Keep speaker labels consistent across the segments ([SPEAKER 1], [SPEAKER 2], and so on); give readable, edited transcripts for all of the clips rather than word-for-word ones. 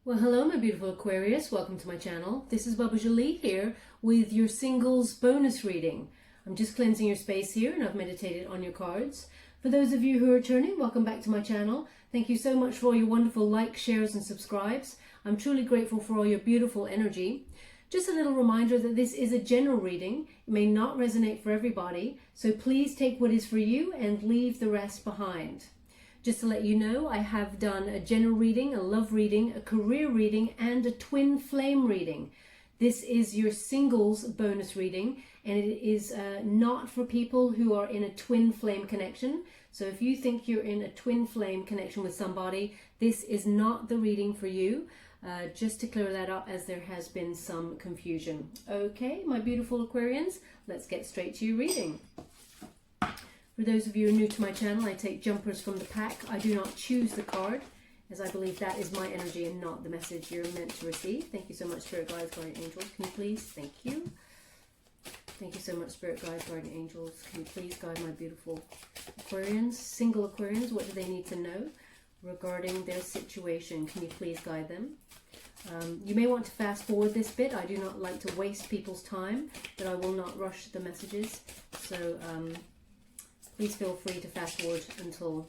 [SPEAKER 1] Well, hello, my beautiful Aquarius. Welcome to my channel. This is Baba Jolie here with your singles bonus reading. I'm just cleansing your space here and I've meditated on your cards. For those of you who are returning, welcome back to my channel. Thank you so much for all your wonderful likes, shares and subscribes. I'm truly grateful for all your beautiful energy. Just a little reminder that this is a general reading. It may not resonate for everybody, so please take what is for you and leave the rest behind. Just to let you know, I have done a general reading, a love reading, a career reading, and a twin flame reading. This is your singles bonus reading, and it is not for people who are in a twin flame connection. So if you think you're in a twin flame connection with somebody, this is not the reading for you. Just to clear that up, as there has been some confusion. Okay, my beautiful Aquarians, let's get straight to your reading. For those of you who are new to my channel, I take jumpers from the pack. I do not choose the card, as I believe that is my energy and not the message you're meant to receive. Thank you so much, Spirit Guides, Guardian Angels. Can you please? Thank you. Thank you so much, Spirit Guides, Guardian Angels. Can you please guide my beautiful Aquarians? Single Aquarians, what do they need to know regarding their situation? Can you please guide them? You may want to fast forward this bit. I do not like to waste people's time, but I will not rush the messages. So, please feel free to fast forward until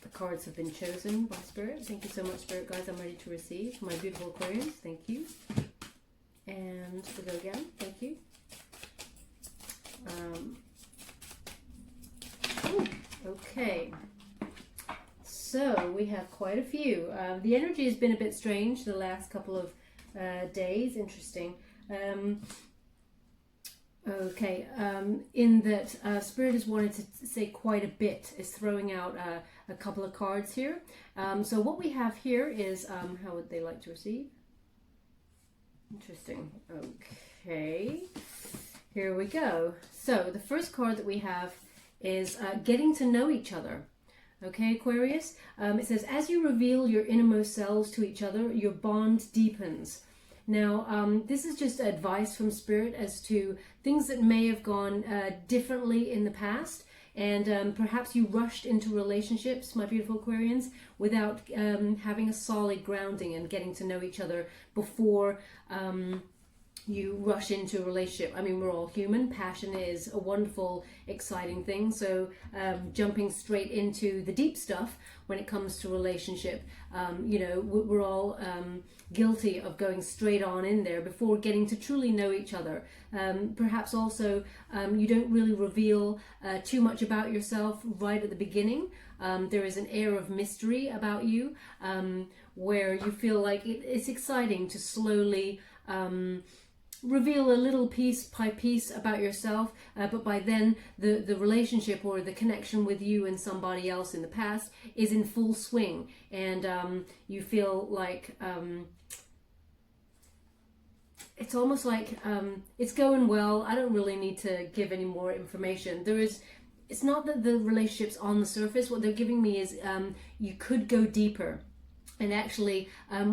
[SPEAKER 1] the cards have been chosen by Spirit. Thank you so much, Spirit Guides. I'm ready to receive. My beautiful Aquarians, thank you. And we'll go again. Thank you. Okay. So we have quite a few. The energy has been a bit strange the last couple of days. Interesting. Okay, in that Spirit has wanted to say quite a bit, is throwing out a couple of cards here. So what we have here is, how would they like to receive? Interesting. Okay, here we go. So the first card that we have is getting to know each other. Okay, Aquarius, it says, as you reveal your innermost selves to each other, your bond deepens. Now, this is just advice from Spirit as to things that may have gone differently in the past, and perhaps you rushed into relationships, my beautiful Aquarians, without having a solid grounding and getting to know each other before you rush into a relationship. I mean, we're all human. Passion is a wonderful, exciting thing. So jumping straight into the deep stuff when it comes to relationship, you know, we're all guilty of going straight on in there before getting to truly know each other. Perhaps also you don't really reveal too much about yourself right at the beginning. There is an air of mystery about you where you feel like it's exciting to slowly reveal a little piece by piece about yourself, but by then the relationship or the connection with you and somebody else in the past is in full swing, and you feel like it's almost like it's going well. I don't really need to give any more information. It's not that the relationship's on the surface. What they're giving me is you could go deeper, and actually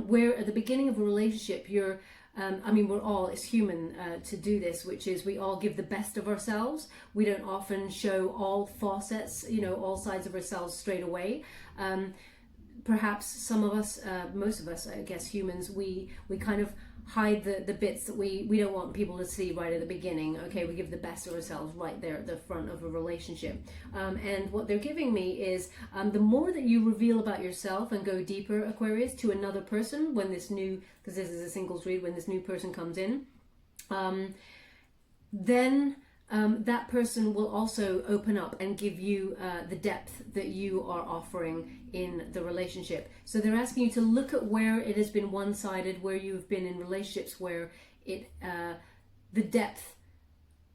[SPEAKER 1] where at the beginning of a relationship you're I mean, we're all, it's human to do this, which is we all give the best of ourselves. We don't often show all facets, you know, all sides of ourselves straight away. Perhaps some of us, most of us, I guess humans, we kind of hide the bits that we don't want people to see right at the beginning. Okay, we give the best of ourselves right there at the front of a relationship. And what they're giving me is the more that you reveal about yourself and go deeper, Aquarius, to another person when this new, because this is a singles read, when this new person comes in, then that person will also open up and give you the depth that you are offering in the relationship. So they're asking you to look at where it has been one-sided, where you've been in relationships where the depth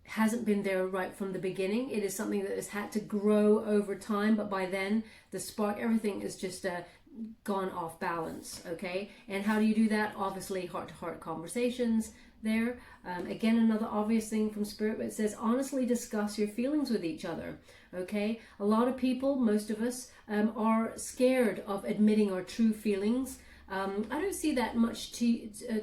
[SPEAKER 1] hasn't been there right from the beginning. It is something that has had to grow over time, but by then the spark, everything is just gone off balance. Okay, and how do you do that? Obviously heart-to-heart conversations there. Again, another obvious thing from Spirit, it says honestly discuss your feelings with each other. Okay, a lot of people, most of us, are scared of admitting our true feelings. I don't see that much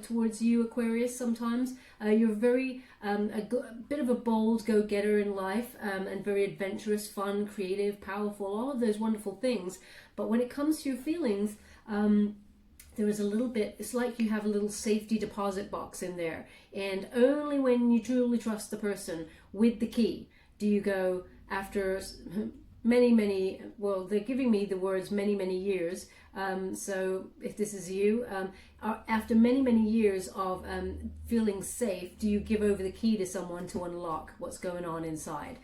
[SPEAKER 1] towards you, Aquarius. Sometimes you're very a bit of a bold go-getter in life, and very adventurous, fun, creative, powerful, all of those wonderful things. But when it comes to your feelings, there is a little bit, it's like you have a little safety deposit box in there, and only when you truly trust the person with the key do you go after many, well, they're giving me the words many years, so if this is you, after many years of feeling safe, do you give over the key to someone to unlock what's going on inside?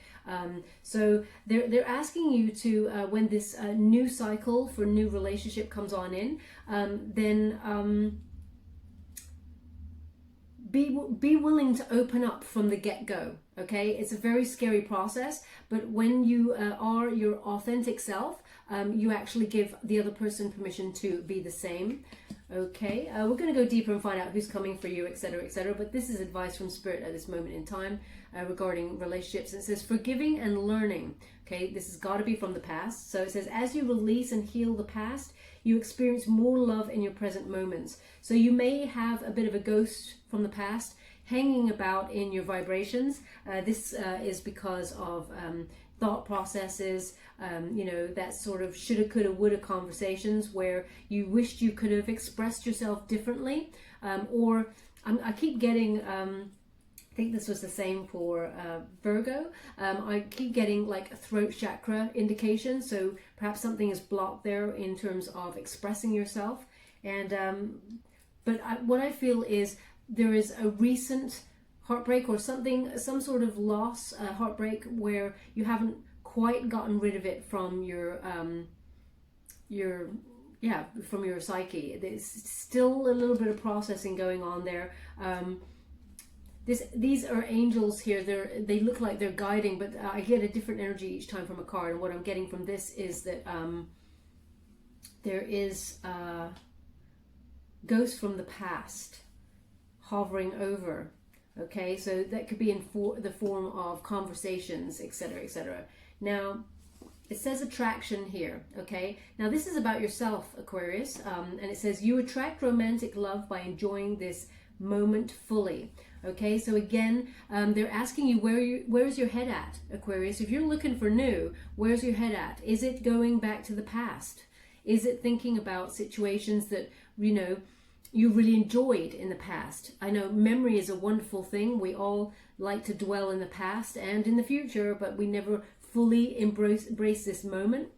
[SPEAKER 1] So they're asking you to, when this new cycle for new relationship comes on in, then be willing to open up from the get-go. Okay, it's a very scary process, but when you are your authentic self, you actually give the other person permission to be the same. Okay, we're going to go deeper and find out who's coming for you, etc., etc. But this is advice from Spirit at this moment in time regarding relationships. It says forgiving and learning. Okay, this has got to be from the past. So it says, as you release and heal the past, you experience more love in your present moments. So you may have a bit of a ghost from the past hanging about in your vibrations. This is because of thought processes, you know, that sort of shoulda, coulda, woulda conversations where you wished you could have expressed yourself differently. Or I keep getting, I think this was the same for Virgo. I keep getting like a throat chakra indication. So perhaps something is blocked there in terms of expressing yourself. And what I feel is there is a recent heartbreak or something, some sort of loss, heartbreak, where you haven't quite gotten rid of it from your from your psyche. There's still a little bit of processing going on there. These are angels here. They look like they're guiding, but I get a different energy each time from a card. And what I'm getting from this is that there is a ghost from the past hovering over. Okay, so that could be in the form of conversations, etc., etc. Now, it says attraction here, okay? Now, this is about yourself, Aquarius, and it says you attract romantic love by enjoying this moment fully. Okay, so again, they're asking you where's your head at, Aquarius? If you're looking for new, where's your head at? Is it going back to the past? Is it thinking about situations that, you know, you really enjoyed in the past? I know memory is a wonderful thing. We all like to dwell in the past and in the future, but we never fully embrace this moment.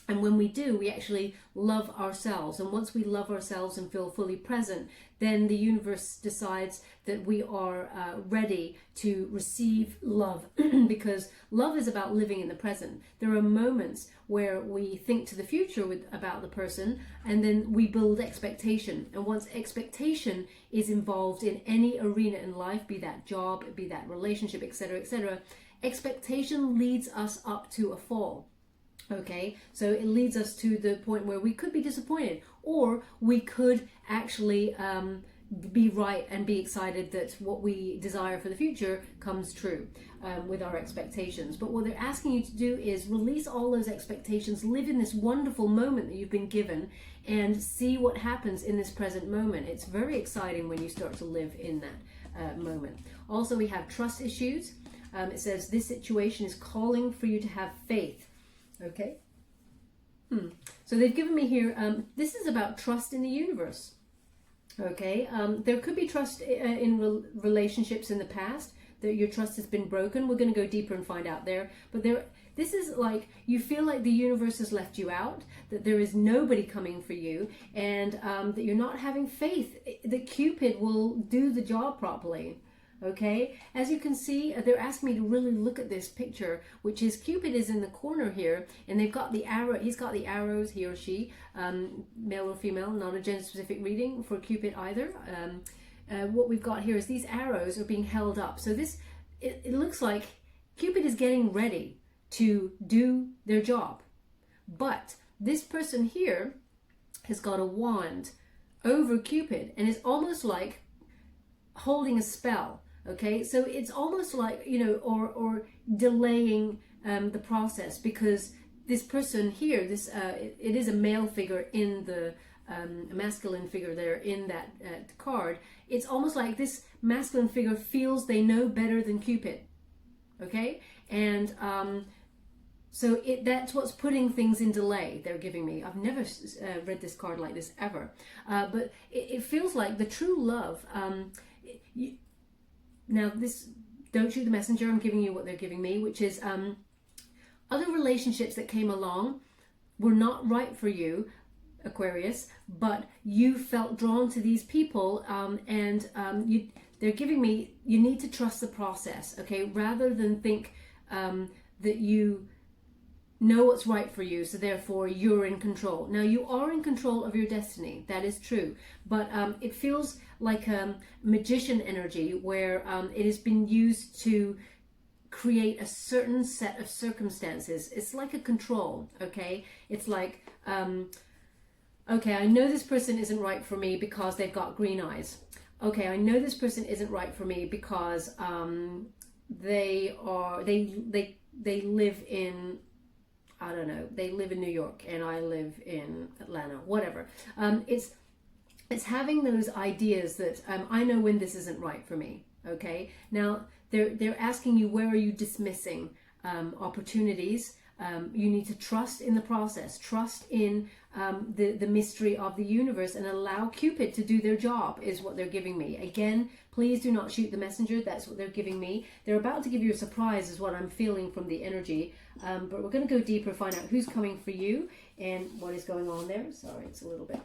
[SPEAKER 1] And when we do, we actually love ourselves. And once we love ourselves and feel fully present, then the universe decides that we are ready to receive love, because love is about living in the present. There are moments where we think to the future about the person, and then we build expectation. And once expectation is involved in any arena in life, be that job, be that relationship, etc., etc., expectation leads us up to a fall. Okay, so it leads us to the point where we could be disappointed, or we could actually be right and be excited that what we desire for the future comes true with our expectations. But what they're asking you to do is release all those expectations, live in this wonderful moment that you've been given, and see what happens in this present moment. It's very exciting when you start to live in that moment. Also, we have trust issues. It says this situation is calling for you to have faith. Okay, so they've given me here, this is about trust in the universe. Okay, there could be trust in relationships in the past, that your trust has been broken. We're going to go deeper and find out there. But this is like, you feel like the universe has left you out, that there is nobody coming for you, and that you're not having faith that Cupid will do the job properly. Okay, as you can see, they're asking me to really look at this picture, which is Cupid is in the corner here, and they've got the arrow. He's got the arrows, he or she, male or female, not a gender specific reading for Cupid either. What we've got here is these arrows are being held up. So this, it looks like Cupid is getting ready to do their job. But this person here has got a wand over Cupid, and it's almost like holding a spell. Okay, so it's almost like, you know, or delaying the process, because this person here, this it is a male figure in the masculine figure there in that card. It's almost like this masculine figure feels they know better than Cupid. Okay, and So that's what's putting things in delay, they're giving me. I've never read this card like this ever. But it feels like the true love. Now, this, don't shoot the messenger. I'm giving you what they're giving me, which is other relationships that came along were not right for you, Aquarius, but you felt drawn to these people, and they're giving me, you need to trust the process, okay? Rather than think that you know what's right for you, so therefore you're in control. Now, you are in control of your destiny, that is true, but it feels like magician energy where it has been used to create a certain set of circumstances. It's like a control, okay? It's like, okay, I know this person isn't right for me because they've got green eyes. Okay, I know this person isn't right for me because they live in, I don't know, they live in New York and I live in Atlanta, whatever. It's having those ideas that I know when this isn't right for me. Okay, now they're asking you, where are you dismissing opportunities? You need to trust in the process, trust in the mystery of the universe, and allow Cupid to do their job, is what they're giving me. Again, please do not shoot the messenger. That's what they're giving me. They're about to give you a surprise, is what I'm feeling from the energy. But we're going to go deeper, find out who's coming for you and what is going on there. Sorry, it's a little bit.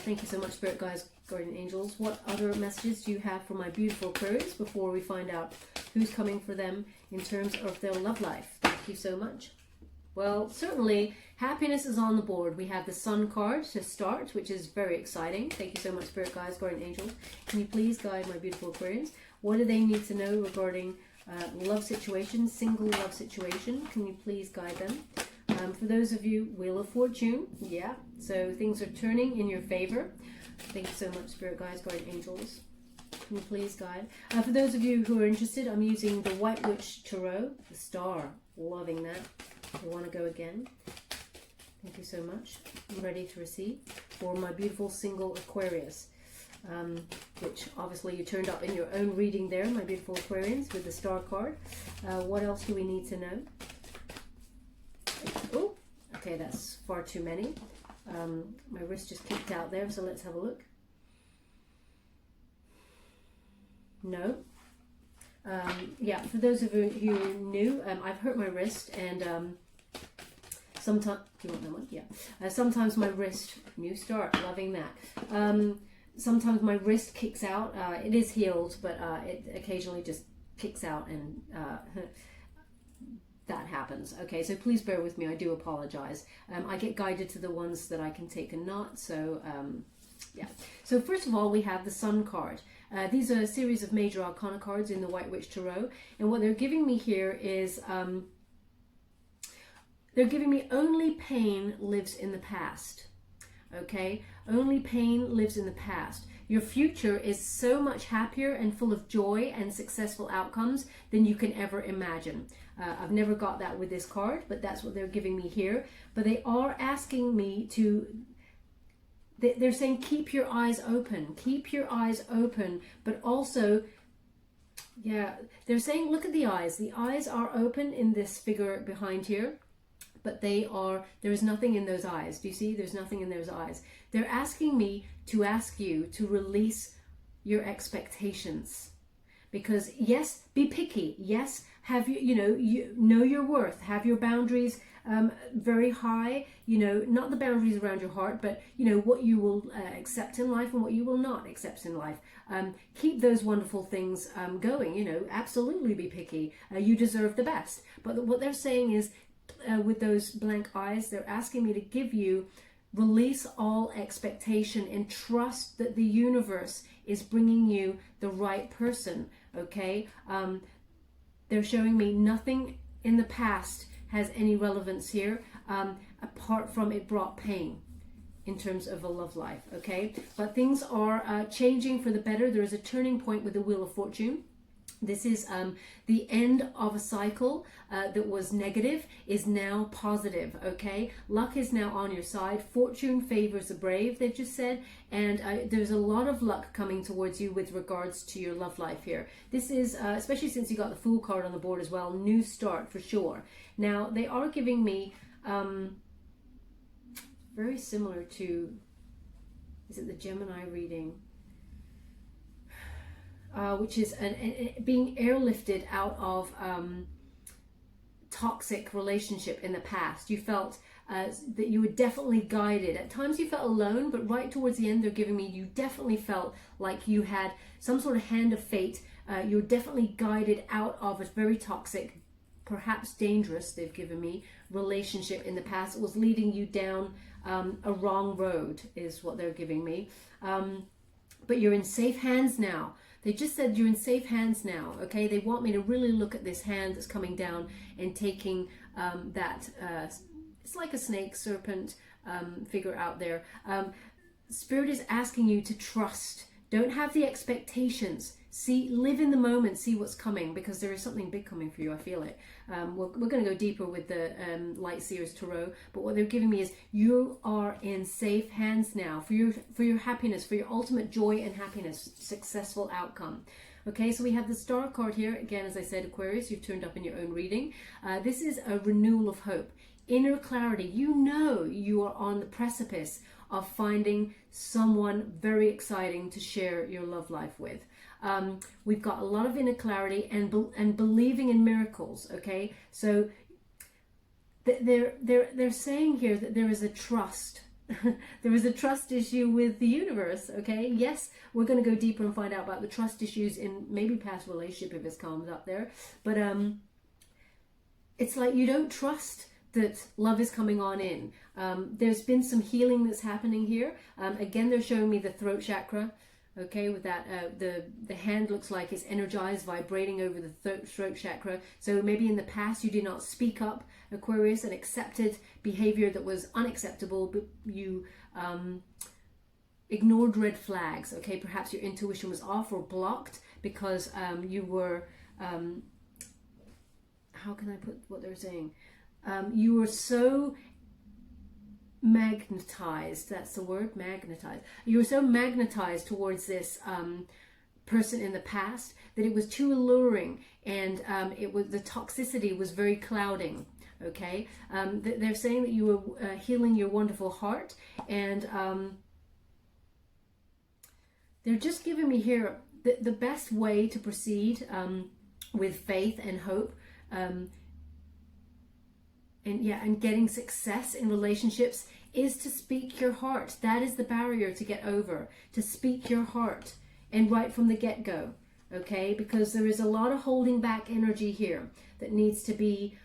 [SPEAKER 1] Thank you so much, Spirit Guides, Guardian Angels. What other messages do you have for my beautiful Aquarius before we find out who's coming for them in terms of their love life? Thank you so much. Well, certainly happiness is on the board. We have the Sun card to start, which is very exciting. Thank you so much, Spirit Guides, Guardian Angels. Can you please guide my beautiful Aquarians? What do they need to know regarding love situation, single love situation? Can you please guide them? For those of you, Wheel of Fortune, yeah, so things are turning in your favor. Thank you so much, Spirit Guides, Guardian Angels. Can you please guide? For those of you who are interested, I'm using the White Witch Tarot, the Star. Loving that. You want to go again? Thank you so much. I'm ready to receive for my beautiful single Aquarius, which obviously you turned up in your own reading there, my beautiful Aquarians, with the Star card. What else do we need to know? Oh, okay, that's far too many. My wrist just kicked out there, so let's have a look. No. Yeah, for those of you who are new, I've hurt my wrist, and sometimes, do you want that one? Yeah. Sometimes my wrist, new start, loving that. Sometimes my wrist kicks out. It is healed, but it occasionally just kicks out, and that happens. Okay, so please bear with me. I do apologize. I get guided to the ones that I can take and not. So yeah. So first of all, we have the Sun card. These are a series of major arcana cards in the White Witch Tarot, and what they're giving me here is they're giving me only pain lives in the past. Okay, only pain lives in the past. Your future is so much happier and full of joy and successful outcomes than you can ever imagine. I've never got that with this card, but that's what they're giving me here. But they are asking me to, they're saying keep your eyes open, but also, yeah, they're saying look at the eyes. The eyes are open in this figure behind here, but there is nothing in those eyes. Do you see? There's nothing in those eyes. They're asking me to ask you to release your expectations. Because yes, be picky. Yes, have you know your worth. Have your boundaries very high. Not the boundaries around your heart, but what you will accept in life and what you will not accept in life. Keep those wonderful things going. Absolutely be picky. You deserve the best. But what they're saying is, with those blank eyes, they're asking me to give you, release all expectation and trust that the universe is bringing you the right person. Okay, they're showing me nothing in the past has any relevance here, apart from it brought pain in terms of a love life. Okay, but things are changing for the better. There is a turning point with the Wheel of Fortune. This is the end of a cycle that was negative is now positive, okay? Luck is now on your side. Fortune favors the brave, they've just said. And there's a lot of luck coming towards you with regards to your love life here. This is, especially since you got the Fool card on the board as well, new start for sure. Now, they are giving me very similar to, is it the Gemini reading? Which is being airlifted out of toxic relationship in the past. You felt that you were definitely guided. At times you felt alone, but right towards the end they're giving me, you definitely felt like you had some sort of hand of fate. You were definitely guided out of a very toxic, perhaps dangerous, they've given me, relationship in the past. It was leading you down a wrong road is what they're giving me. But you're in safe hands now. They just said you're in safe hands now, okay? They want me to really look at this hand that's coming down and taking that, it's like a snake, serpent figure out there. Spirit is asking you to trust. Don't have the expectations. See, live in the moment, see what's coming, because there is something big coming for you, I feel it. We're going to go deeper with the Light Seers Tarot, but what they're giving me is you are in safe hands now for your happiness, for your ultimate joy and happiness, successful outcome. Okay, so we have the Star card here. Again, as I said, Aquarius, you've turned up in your own reading. This is a renewal of hope, inner clarity. You know you are on the precipice of finding someone very exciting to share your love life with. We've got a lot of inner clarity and believing in miracles. Okay, so they're saying here that there is a trust. There is a trust issue with the universe. Okay, yes, we're going to go deeper and find out about the trust issues in maybe past relationship if it comes up there. But it's like you don't trust that love is coming on in. There's been some healing that's happening here. Again, they're showing me the throat chakra. Okay, with that, the hand looks like it's energized, vibrating over the throat chakra. So maybe in the past you did not speak up, Aquarius, and accepted behavior that was unacceptable, but you ignored red flags. Okay, perhaps your intuition was off or blocked because you were, how can I put what they're saying? You were so magnetized, that's the word, magnetized. You were so magnetized towards this person in the past that it was too alluring, and the toxicity was very clouding. Okay, they're saying that you were healing your wonderful heart, and they're just giving me here the best way to proceed with faith and hope. And getting success in relationships is to speak your heart. That is the barrier to get over, to speak your heart, and right from the get-go, okay? Because there is a lot of holding back energy here that needs to be,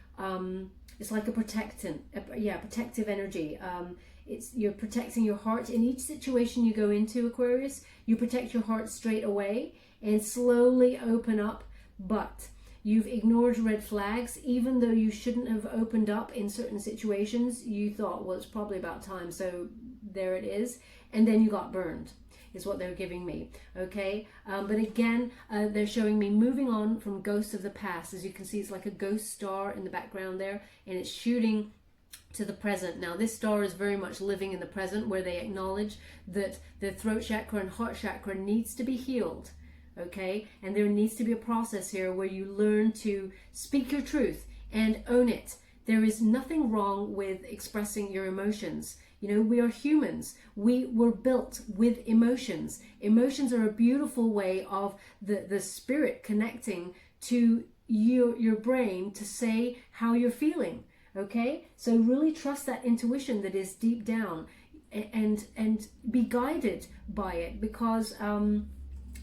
[SPEAKER 1] it's like a protective energy. You're protecting your heart. In each situation you go into, Aquarius, you protect your heart straight away and slowly open up, but you've ignored red flags, even though you shouldn't have opened up in certain situations. You thought, well, it's probably about time, so there it is. And then you got burned, is what they're giving me, okay? But again, they're showing me moving on from ghosts of the past. As you can see, it's like a ghost star in the background there, and it's shooting to the present. Now, this star is very much living in the present, where they acknowledge that the throat chakra and heart chakra needs to be healed. Okay, and there needs to be a process here where you learn to speak your truth and own it. There is nothing wrong with expressing your emotions. You know, we are humans. We were built with emotions. Emotions are a beautiful way of the spirit connecting to your brain to say how you're feeling. Okay, so really trust that intuition that is deep down, and be guided by it, because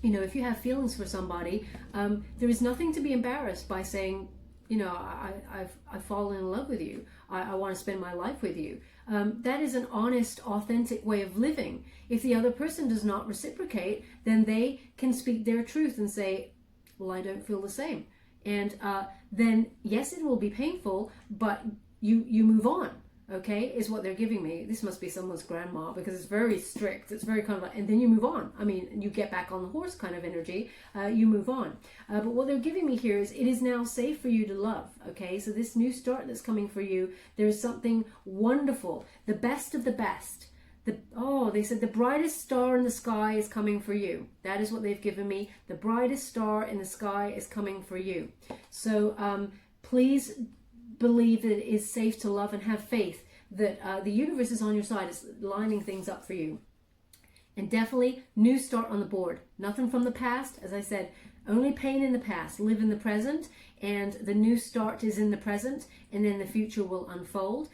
[SPEAKER 1] you know, if you have feelings for somebody, there is nothing to be embarrassed by saying, you know, I've fallen in love with you. I want to spend my life with you. That is an honest, authentic way of living. If the other person does not reciprocate, then they can speak their truth and say, well, I don't feel the same. And then, yes, it will be painful, but you move on. okay, is what they're giving me. This must be someone's grandma, because it's very strict. It's very kind of like, and then you move on. I mean, you get back on the horse kind of energy. You move on. But what they're giving me here is, it is now safe for you to love. Okay, so this new start that's coming for you, there is something wonderful, the best of the best. They said the brightest star in the sky is coming for you. That is what they've given me. The brightest star in the sky is coming for you. So please believe that it is safe to love, and have faith that the universe is on your side. It's lining things up for you. And definitely new start on the board. Nothing from the past. As I said, only pain in the past. Live in the present, and the new start is in the present, and then the future will unfold.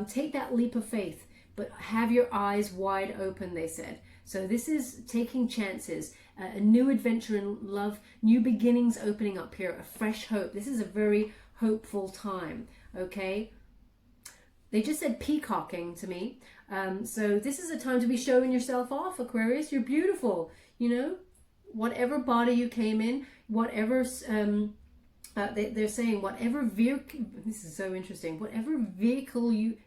[SPEAKER 1] Take that leap of faith, but have your eyes wide open, they said. So this is taking chances, a new adventure in love, new beginnings opening up here, a fresh hope. This is a very hopeful time, okay? They just said peacocking to me. So this is a time to be showing yourself off, Aquarius. You're beautiful, you know? Whatever body you came in, whatever... they're saying whatever vehicle... This is so interesting. Whatever vehicle you...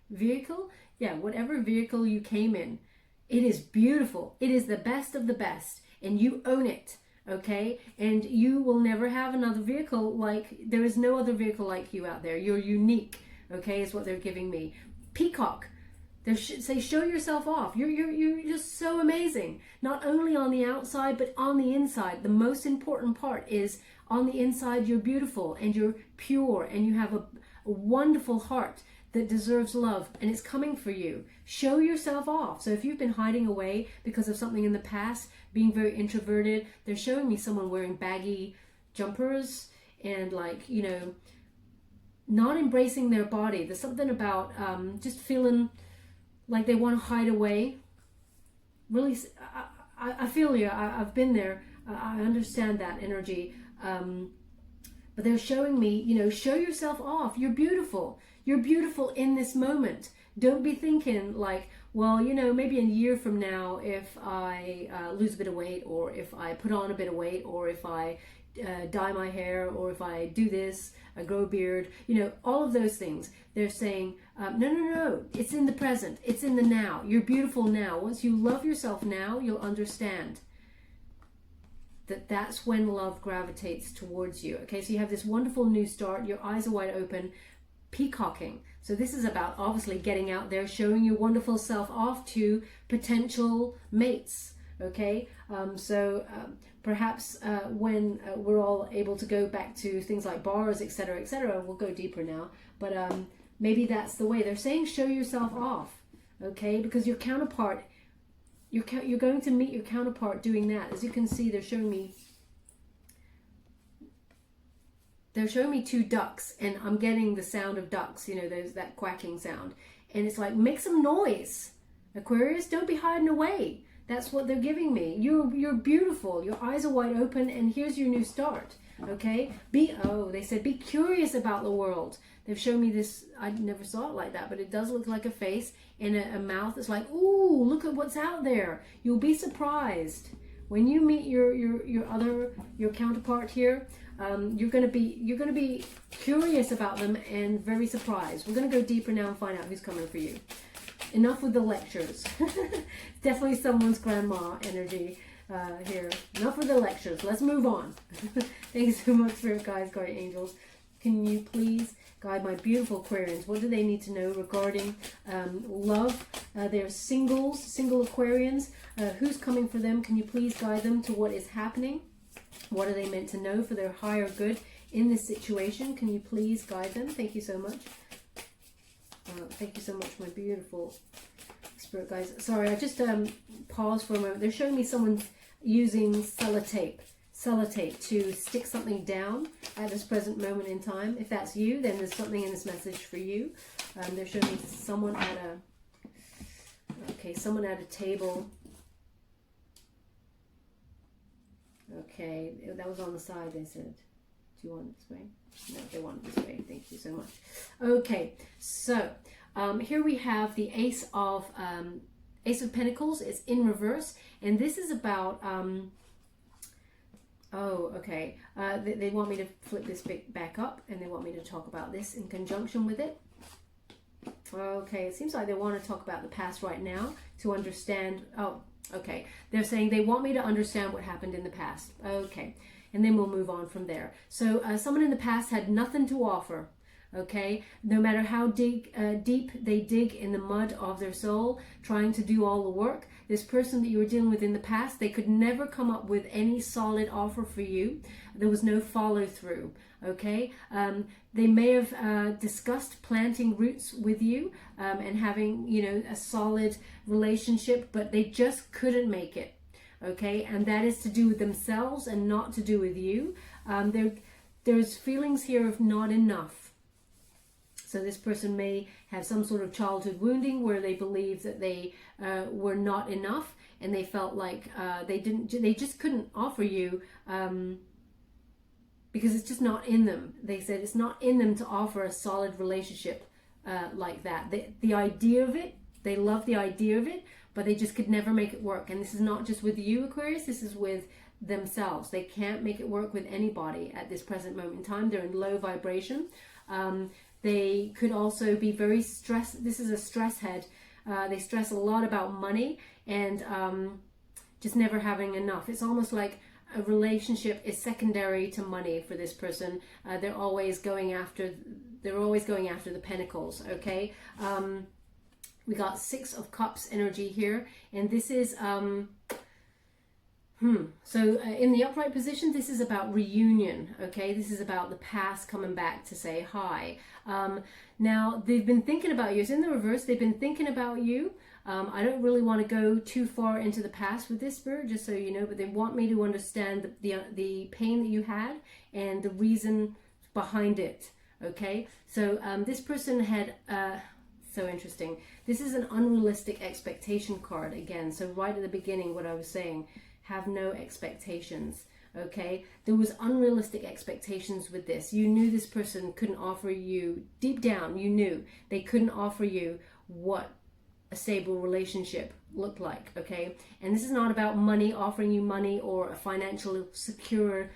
[SPEAKER 1] whatever vehicle you came in, it is beautiful. It is the best of the best, and you own it. Okay, and you will never have another vehicle like, there is no other vehicle like you out there. You're unique, okay, is what they're giving me. Peacock, they say show yourself off. You're just so amazing, not only on the outside but on the inside. The most important part is on the inside. You're beautiful, and you're pure, and you have a wonderful heart that deserves love, and it's coming for you. Show yourself off. So if you've been hiding away because of something in the past, being very introverted, they're showing me someone wearing baggy jumpers and, like, you know, not embracing their body. There's something about just feeling like they want to hide away. Really, I feel you. I've been there. I understand that energy. But they're showing me, you know, show yourself off. You're beautiful. You're beautiful in this moment. Don't be thinking like, well, you know, maybe a year from now, if I lose a bit of weight, or if I put on a bit of weight, or if I dye my hair, or if I do this, I grow a beard, you know, all of those things. They're saying, no, it's in the present. It's in the now. You're beautiful now. Once you love yourself now, you'll understand that that's when love gravitates towards you. Okay, so you have this wonderful new start. Your eyes are wide open, peacocking. So this is about obviously getting out there, showing your wonderful self off to potential mates. Okay, perhaps when we're all able to go back to things like bars, etc., we'll go deeper now. But maybe that's the way. They're saying show yourself off. Okay, because your counterpart, you're going to meet your counterpart doing that. As you can see, they're showing me two ducks, and I'm getting the sound of ducks, you know, that quacking sound. And it's like, make some noise, Aquarius. Don't be hiding away. That's what they're giving me. You're beautiful. Your eyes are wide open, and here's your new start. Okay? They said be curious about the world. They've shown me this. I never saw it like that, but it does look like a face and a mouth. It's like, ooh, look at what's out there. You'll be surprised when you meet your counterpart here. You're gonna be curious about them and very surprised. We're gonna go deeper now and find out who's coming for you. Enough with the lectures. Definitely someone's grandma energy here. Enough with the lectures. Let's move on. Thank you so much, Spirit Guides, Guardian Angels. Can you please guide my beautiful Aquarians? What do they need to know regarding love? They're single Aquarians. Who's coming for them? Can you please guide them to what is happening? What are they meant to know for their higher good in this situation? Can you please guide them? Thank you so much. Thank you so much, my beautiful Spirit Guides. Sorry, I just paused for a moment. They're showing me someone using sellotape to stick something down at this present moment in time. If that's you, then there's something in this message for you. They're showing me someone at a table. Okay, that was on the side, they said. Do you want it this way? No, they want it this way. Thank you so much. Okay, so here we have the Ace of Pentacles. It's in reverse, and this is about they want me to flip this bit back up, and they want me to talk about this in conjunction with it. Okay, it seems like they want to talk about the past right now to understand. Oh, okay. They're saying they want me to understand what happened in the past. Okay, and then we'll move on from there. So someone in the past had nothing to offer. Okay, no matter how deep they dig in the mud of their soul, trying to do all the work, this person that you were dealing with in the past, they could never come up with any solid offer for you. There was no follow through. Okay, they may have discussed planting roots with you and having, you know, a solid relationship, but they just couldn't make it. Okay, and that is to do with themselves and not to do with you. There's feelings here of not enough. So this person may have some sort of childhood wounding where they believe that they were not enough, and they felt like they just couldn't offer you because it's just not in them. They said it's not in them to offer a solid relationship like that. The idea of it, they love the idea of it, but they just could never make it work. And this is not just with you, Aquarius, this is with themselves. They can't make it work with anybody at this present moment in time. They're in low vibration. They could also be very stressed. This is a stress head. They stress a lot about money and just never having enough. It's almost like a relationship is secondary to money for this person. They're always going after the pentacles. Okay. We got 6 of Cups energy here, and this is So in the upright position, this is about reunion, okay? This is about the past coming back to say hi. Now, they've been thinking about you. It's in the reverse. They've been thinking about you. I don't really want to go too far into the past with this spirit, just so you know, but they want me to understand the pain that you had and the reason behind it, okay? So this person had... so interesting. This is an unrealistic expectation card again. So right at the beginning, what I was saying, have no expectations. Okay, there was unrealistic expectations with this. You knew this person couldn't offer you, deep down you knew they couldn't offer you what a stable relationship looked like. Okay, and this is not about money, offering you money, or a financially secure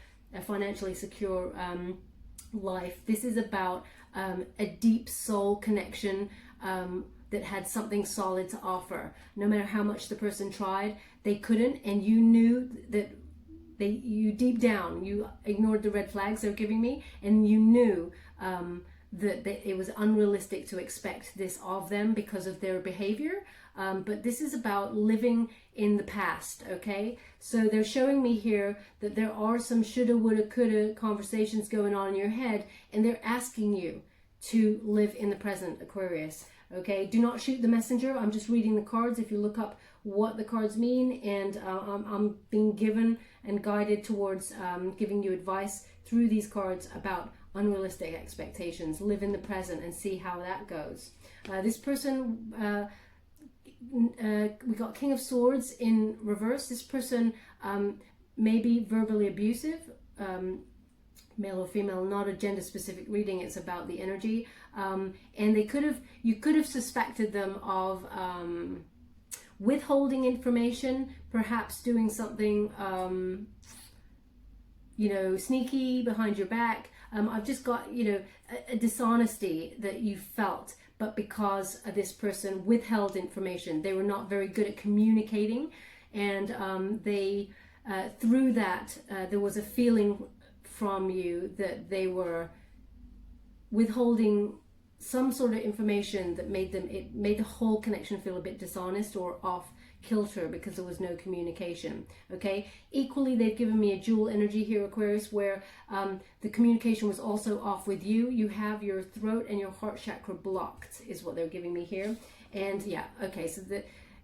[SPEAKER 1] life. This is about a deep soul connection that had something solid to offer. No matter how much the person tried, they couldn't, and you knew that you deep down, you ignored the red flags they're giving me, and you knew that it was unrealistic to expect this of them because of their behavior. But this is about living in the past, okay? So they're showing me here that there are some shoulda, woulda, coulda conversations going on in your head, and they're asking you to live in the present, Aquarius. Okay, do not shoot the messenger. I'm just reading the cards. If you look up what the cards mean, and I'm being given and guided towards giving you advice through these cards about unrealistic expectations. Live in the present and see how that goes. This person, we got King of Swords in reverse. This person may be verbally abusive. Male or female, not a gender specific reading, it's about the energy, and you could have suspected them of withholding information, perhaps doing something sneaky behind your back. I've just got a dishonesty that you felt, but because this person withheld information, they were not very good at communicating, and they through that there was a feeling from you that they were withholding some sort of information that made the whole connection feel a bit dishonest or off kilter because there was no communication. Okay, equally they've given me a dual energy here, Aquarius, where the communication was also off with you. You have your throat and your heart chakra blocked is what they're giving me here. And yeah, okay, so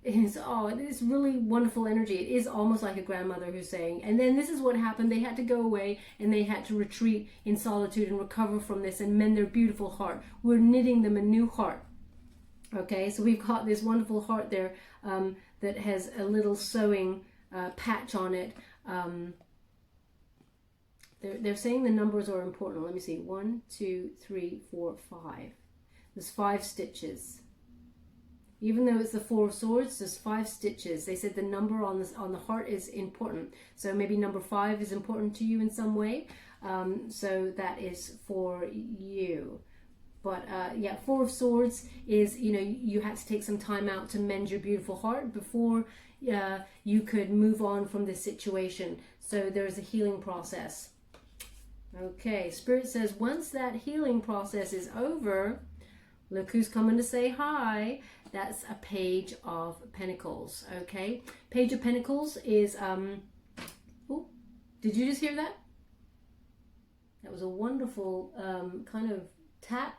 [SPEAKER 1] it's really wonderful energy. It is almost like a grandmother who's saying, and then this is what happened. They had to go away and they had to retreat in solitude and recover from this and mend their beautiful heart. We're knitting them a new heart. Okay, so we've got this wonderful heart there that has a little sewing patch on it. They're saying the numbers are important. Let me see. 1, 2, 3, 4, 5. There's 5 stitches. Even though it's the 4 of Swords, there's 5 stitches. They said the number on the heart is important. So maybe number 5 is important to you in some way. So that is for you. But yeah, Four of Swords is, you know, you had to take some time out to mend your beautiful heart before you could move on from this situation. So there's a healing process. Okay, Spirit says once that healing process is over, look who's coming to say hi. That's a Page of Pentacles, okay? Page of Pentacles is, oh, did you just hear that? That was a wonderful kind of tap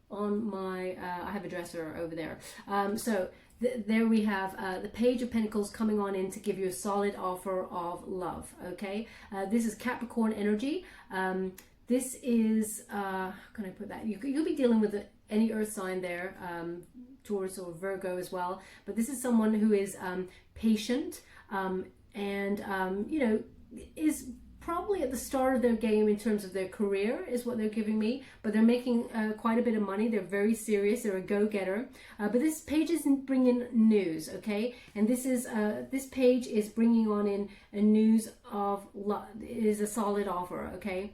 [SPEAKER 1] on my, I have a dresser over there. So there we have the Page of Pentacles coming on in to give you a solid offer of love, okay? This is Capricorn energy. This is, how can I put that? You'll be dealing with any earth sign there, Taurus or Virgo as well. But this is someone who is patient and, you know, is probably at the start of their game in terms of their career is what they're giving me, but they're making quite a bit of money. They're very serious. They're a go-getter. But this page isn't bringing news, okay? And this is this page is bringing on in a news of is a solid offer, okay?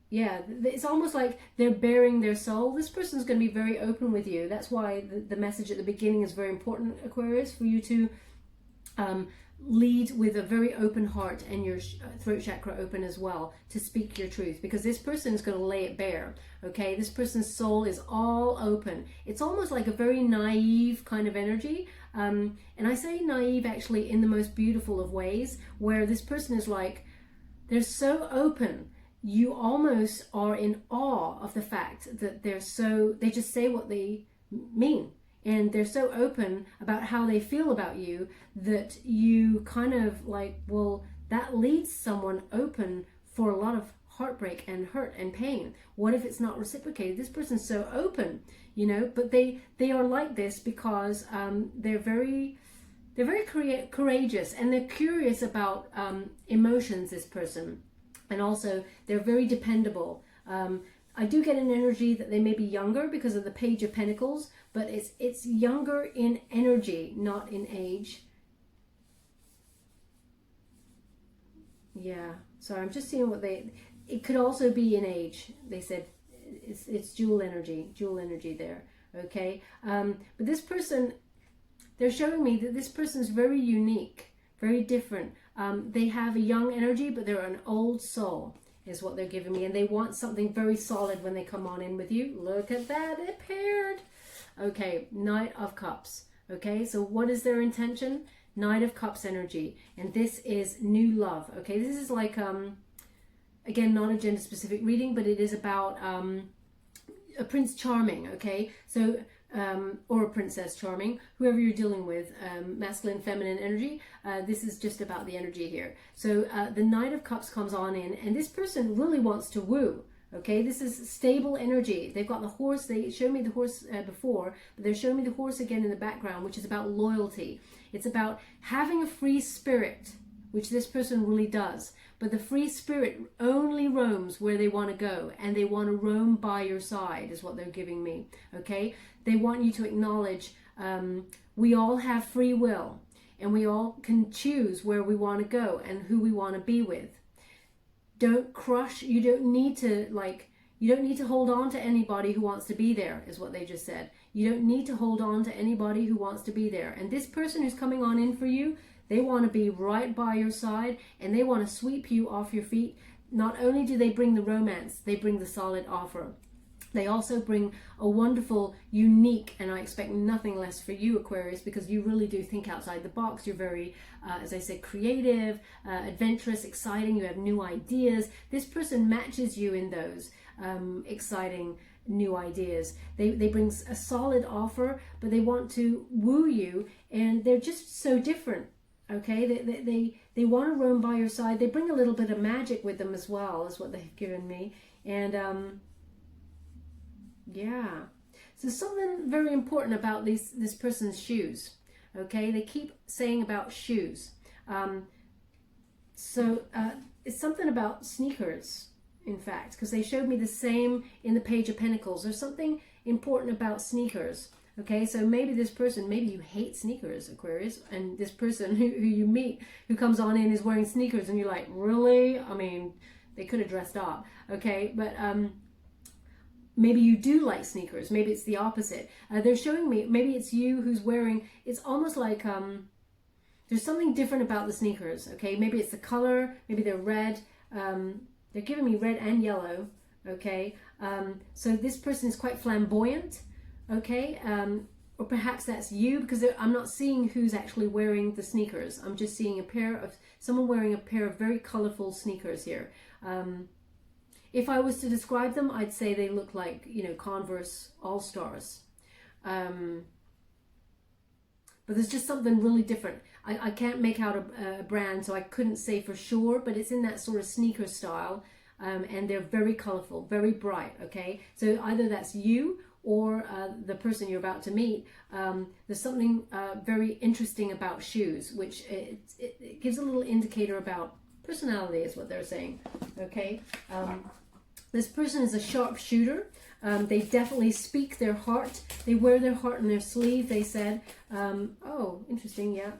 [SPEAKER 1] Yeah, it's almost like they're bearing their soul. This person's going to be very open with you. That's why the message at the beginning is very important, Aquarius, for you to lead with a very open heart and your throat chakra open as well to speak your truth, because this person is going to lay it bare, okay? This person's soul is all open. It's almost like a very naive kind of energy, and I say naive actually in the most beautiful of ways, where this person is like, they're so open, you almost are in awe of the fact that they just say what they mean. And they're so open about how they feel about you that you kind of like, well, that leaves someone open for a lot of heartbreak and hurt and pain. What if it's not reciprocated? This person's so open, you know, but they are like this because they're very courageous, and they're curious about emotions, this person. And also they're very dependable. I do get an energy that they may be younger because of the Page of Pentacles, but it's younger in energy, not in age. Yeah, sorry, I'm just seeing what it could also be in age. They said it's dual energy there, okay? But this person, they're showing me that this person's very unique, very different. They have a young energy, but they're an old soul, is what they're giving me, and they want something very solid when they come on in with you. Look at that, it paired. Okay, Knight of Cups. Okay, so what is their intention? Knight of Cups energy, and this is new love. Okay, this is like again, not a gender specific reading, but it is about a Prince Charming. Okay, so or a Princess Charming, whoever you're dealing with, masculine, feminine energy. This is just about the energy here. So the Knight of Cups comes on in, and this person really wants to woo. Okay, this is stable energy. They've got the horse. They showed me the horse before, but they're showing me the horse again in the background, which is about loyalty. It's about having a free spirit, which this person really does. But the free spirit only roams where they want to go, and they want to roam by your side, is what they're giving me. Okay, they want you to acknowledge we all have free will, and we all can choose where we want to go and who we want to be with. Don't crush. You don't need to hold on to anybody who wants to be there, is what they just said. You don't need to hold on to anybody who wants to be there. And this person who's coming on in for you, they want to be right by your side, and they want to sweep you off your feet. Not only do they bring the romance, they bring the solid offer. They also bring a wonderful, unique, and I expect nothing less for you, Aquarius, because you really do think outside the box. You're very, as I said, creative, adventurous, exciting. You have new ideas. This person matches you in those exciting new ideas. They bring a solid offer, but they want to woo you, and they're just so different. Okay, they want to roam by your side. They bring a little bit of magic with them as well, is what they've given me. And yeah, so something very important about this person's shoes. Okay, they keep saying about shoes. So it's something about sneakers, in fact, because they showed me the same in the Page of Pentacles. There's something important about sneakers. Okay, so maybe this person, maybe you hate sneakers, Aquarius, and this person who you meet, who comes on in, is wearing sneakers, and you're like, really? I mean, they could have dressed up. Okay, but maybe you do like sneakers. Maybe it's the opposite. They're showing me, maybe it's you who's wearing, it's almost like there's something different about the sneakers, okay? Maybe it's the color, maybe they're red. They're giving me red and yellow, okay? So this person is quite flamboyant, okay? Or perhaps that's you, because I'm not seeing who's actually wearing the sneakers. I'm just seeing someone wearing a pair of very colorful sneakers here. If I was to describe them, I'd say they look like, you know, Converse All-Stars. But there's just something really different. I can't make out a brand, so I couldn't say for sure, but it's in that sort of sneaker style. And they're very colorful, very bright, okay? So either that's you or the person you're about to meet. There's something very interesting about shoes, which it gives a little indicator about personality, is what they're saying, okay? This person is a sharpshooter. They definitely speak their heart. They wear their heart on their sleeve, they said. Oh, interesting, yeah.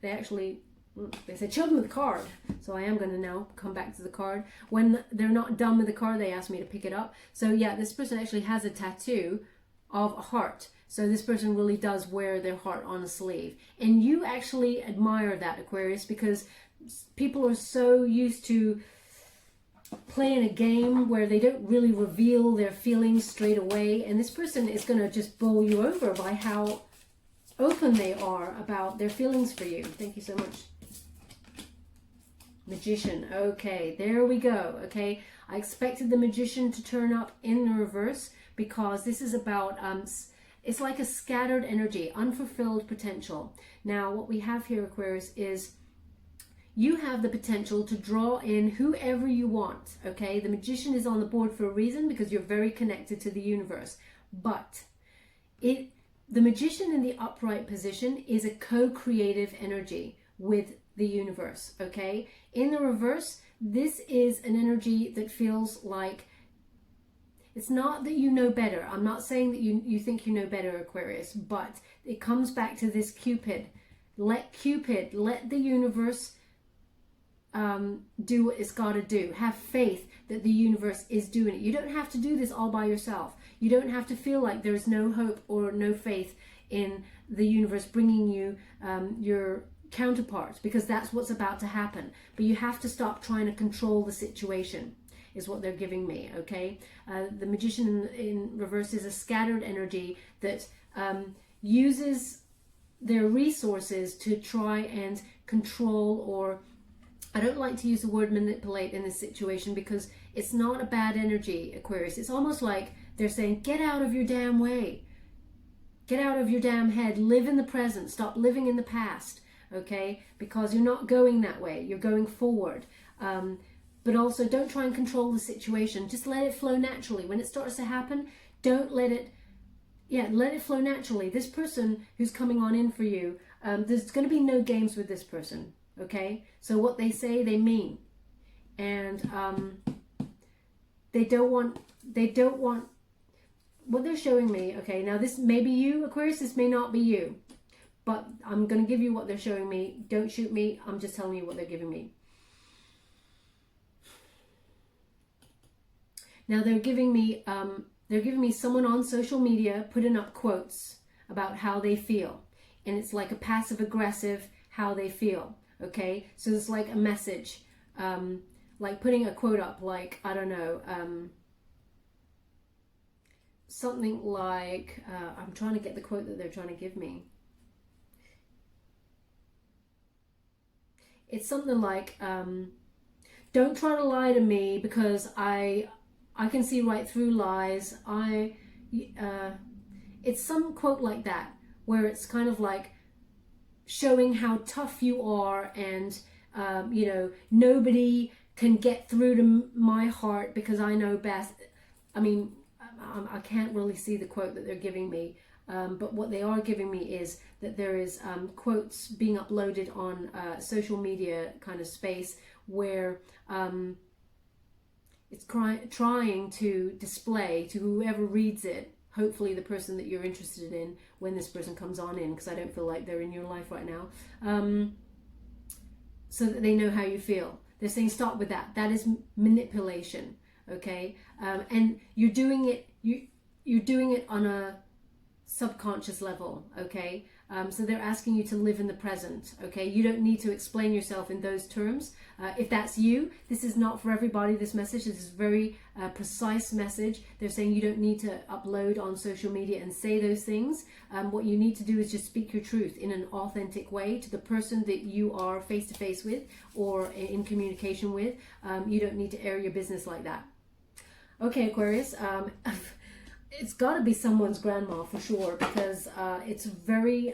[SPEAKER 1] They said, show them the card. So I am going to now come back to the card. When they're not done with the card, they ask me to pick it up. So yeah, this person actually has a tattoo of a heart. So this person really does wear their heart on a sleeve. And you actually admire that, Aquarius, because people are so used to playing a game where they don't really reveal their feelings straight away. And this person is going to just bowl you over by how open they are about their feelings for you. Thank you so much. Magician. Okay, there we go. Okay, I expected the Magician to turn up in the reverse because this is about, it's like a scattered energy, unfulfilled potential. Now, what we have here, Aquarius, is you have the potential to draw in whoever you want, okay? The Magician is on the board for a reason because you're very connected to the universe. But the Magician in the upright position is a co-creative energy with the universe, okay? In the reverse, this is an energy that feels like, it's not that you know better. I'm not saying that you think you know better, Aquarius, but it comes back to this Cupid. Let the universe do what it's got to do. Have faith that the universe is doing it. You don't have to do this all by yourself. You don't have to feel like there's no hope or no faith in the universe bringing you your counterpart, because that's what's about to happen. But you have to stop trying to control the situation, is what they're giving me, okay? The Magician in reverse is a scattered energy that uses their resources to try and control, or I don't like to use the word manipulate in this situation because it's not a bad energy, Aquarius. It's almost like they're saying, get out of your damn way. Get out of your damn head. Live in the present. Stop living in the past, okay? Because you're not going that way. You're going forward. But also don't try and control the situation. Just let it flow naturally. When it starts to happen, don't let it, let it flow naturally. This person who's coming on in for you, there's going to be no games with this person. Okay, so what they say, they mean, and they don't want what they're showing me. Okay, now this may be you, Aquarius, this may not be you, but I'm going to give you what they're showing me. Don't shoot me, I'm just telling you what they're giving me. Now they're giving me someone on social media putting up quotes about how they feel, and it's like a passive aggressive how they feel. Okay, so it's like a message, like putting a quote up, like, I don't know, something like, I'm trying to get the quote that they're trying to give me. It's something like, don't try to lie to me because I can see right through lies. It's some quote like that, where it's kind of like, showing how tough you are, and nobody can get through to my heart because I know best. I mean, I can't really see the quote that they're giving me, but what they are giving me is that there is quotes being uploaded on social media kind of space where it's trying to display to whoever reads it, hopefully the person that you're interested in when this person comes on in, because I don't feel like they're in your life right now, so that they know how you feel. They're saying stop with that. That is manipulation, okay? And you're doing it, you're doing it on a subconscious level, okay? So they're asking you to live in the present, okay? You don't need to explain yourself in those terms. If that's you, this is not for everybody, this message. This is a very precise message. They're saying you don't need to upload on social media and say those things. What you need to do is just speak your truth in an authentic way to the person that you are face to face with or in communication with. You don't need to air your business like that. Okay, Aquarius, it's got to be someone's grandma for sure, because it's very,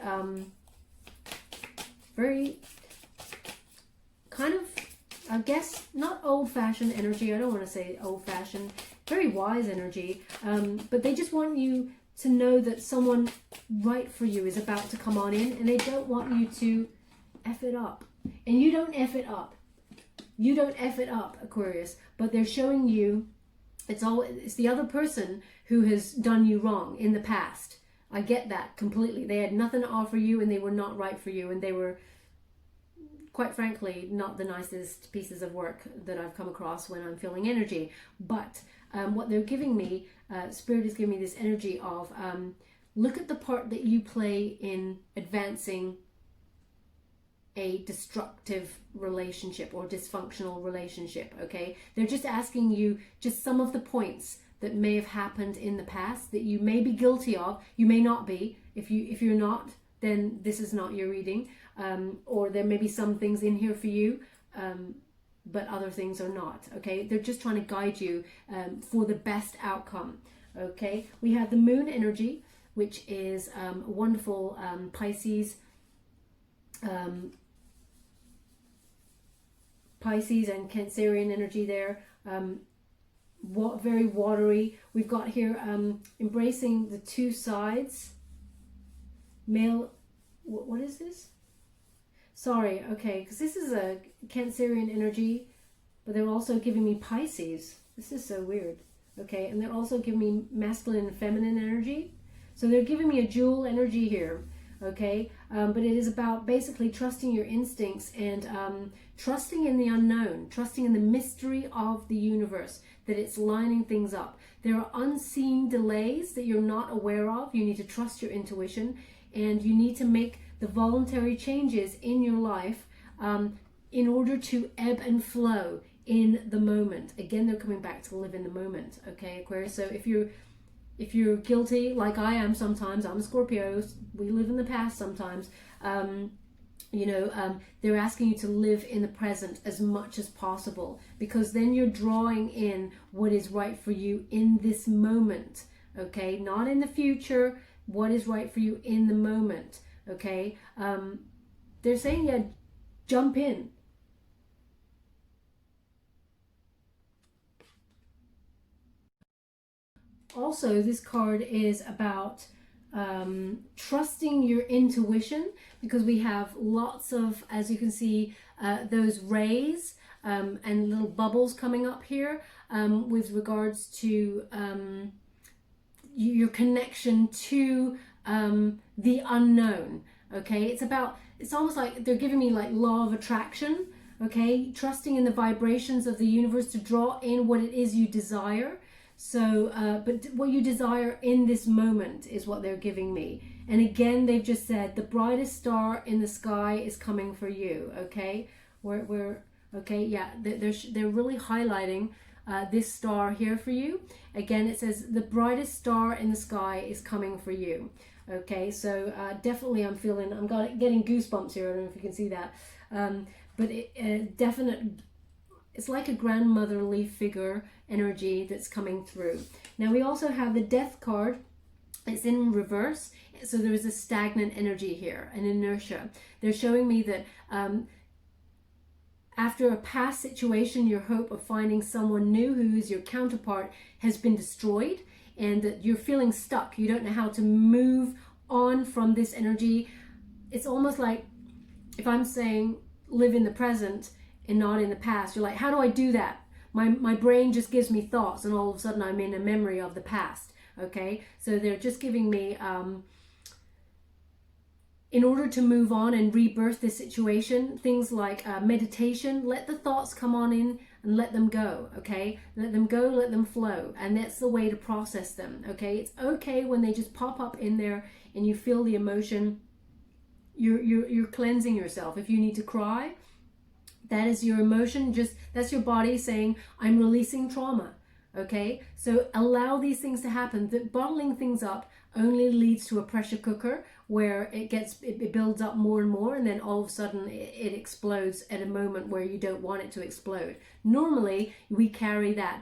[SPEAKER 1] very kind of, I guess, not old-fashioned energy. I don't want to say old-fashioned, very wise energy. But they just want you to know that someone right for you is about to come on in, and they don't want you to F it up. And you don't F it up. You don't F it up, Aquarius. But they're showing you it's the other person who has done you wrong in the past. I get that completely. They had nothing to offer you, and they were not right for you, and they were, quite frankly, not the nicest pieces of work that I've come across when I'm feeling energy. But what they're giving me, Spirit is giving me this energy of look at the part that you play in advancing a destructive relationship or dysfunctional relationship, okay? They're just asking you just some of the points that may have happened in the past that you may be guilty of. You may not be. If you're not, then this is not your reading. Or there may be some things in here for you, but other things are not, okay? They're just trying to guide you for the best outcome, okay? We have the moon energy, which is wonderful Pisces and Cancerian energy there. Very watery. We've got here embracing the two sides. Male, what is this? Sorry, okay, because this is a Cancerian energy, but they're also giving me Pisces. This is so weird. Okay, and they're also giving me masculine and feminine energy. So they're giving me a dual energy here. Okay, but it is about basically trusting your instincts and trusting in the unknown, trusting in the mystery of the universe, that it's lining things up. There are unseen delays that you're not aware of. You need to trust your intuition, and you need to make the voluntary changes in your life in order to ebb and flow in the moment. Again, they're coming back to live in the moment, okay, Aquarius? So if you're guilty, like I am sometimes, I'm a Scorpio, we live in the past sometimes, they're asking you to live in the present as much as possible, because then you're drawing in what is right for you in this moment, okay? Not in the future, what is right for you in the moment, okay? They're saying, yeah, jump in. Also, this card is about trusting your intuition, because we have lots of, as you can see, those rays and little bubbles coming up here with regards to your connection to the unknown, okay? It's almost like they're giving me like law of attraction, okay? Trusting in the vibrations of the universe to draw in what it is you desire. So, but what you desire in this moment is what they're giving me. And again, they've just said the brightest star in the sky is coming for you. Okay, okay, yeah, they're really highlighting this star here for you. Again, it says the brightest star in the sky is coming for you. Okay, so definitely I'm getting goosebumps here. I don't know if you can see that, but it's like a grandmotherly figure energy that's coming through. Now we also have the Death card. It's in reverse, so there is a stagnant energy here, an inertia. They're showing me that after a past situation, your hope of finding someone new who is your counterpart has been destroyed, and that you're feeling stuck. You don't know how to move on from this energy. It's almost like if I'm saying live in the present and not in the past, you're like, how do I do that? My brain just gives me thoughts, and all of a sudden I'm in a memory of the past. Okay, so they're just giving me in order to move on and rebirth this situation, things like meditation, let the thoughts come on in and let them go, okay? Let them go, let them flow. And that's the way to process them, okay? It's okay when they just pop up in there and you feel the emotion. You're cleansing yourself. If you need to cry, that is your emotion. That's your body saying, I'm releasing trauma, okay? So allow these things to happen. That bottling things up only leads to a pressure cooker where it builds up more and more, and then all of a sudden it explodes at a moment where you don't want it to explode. Normally we carry that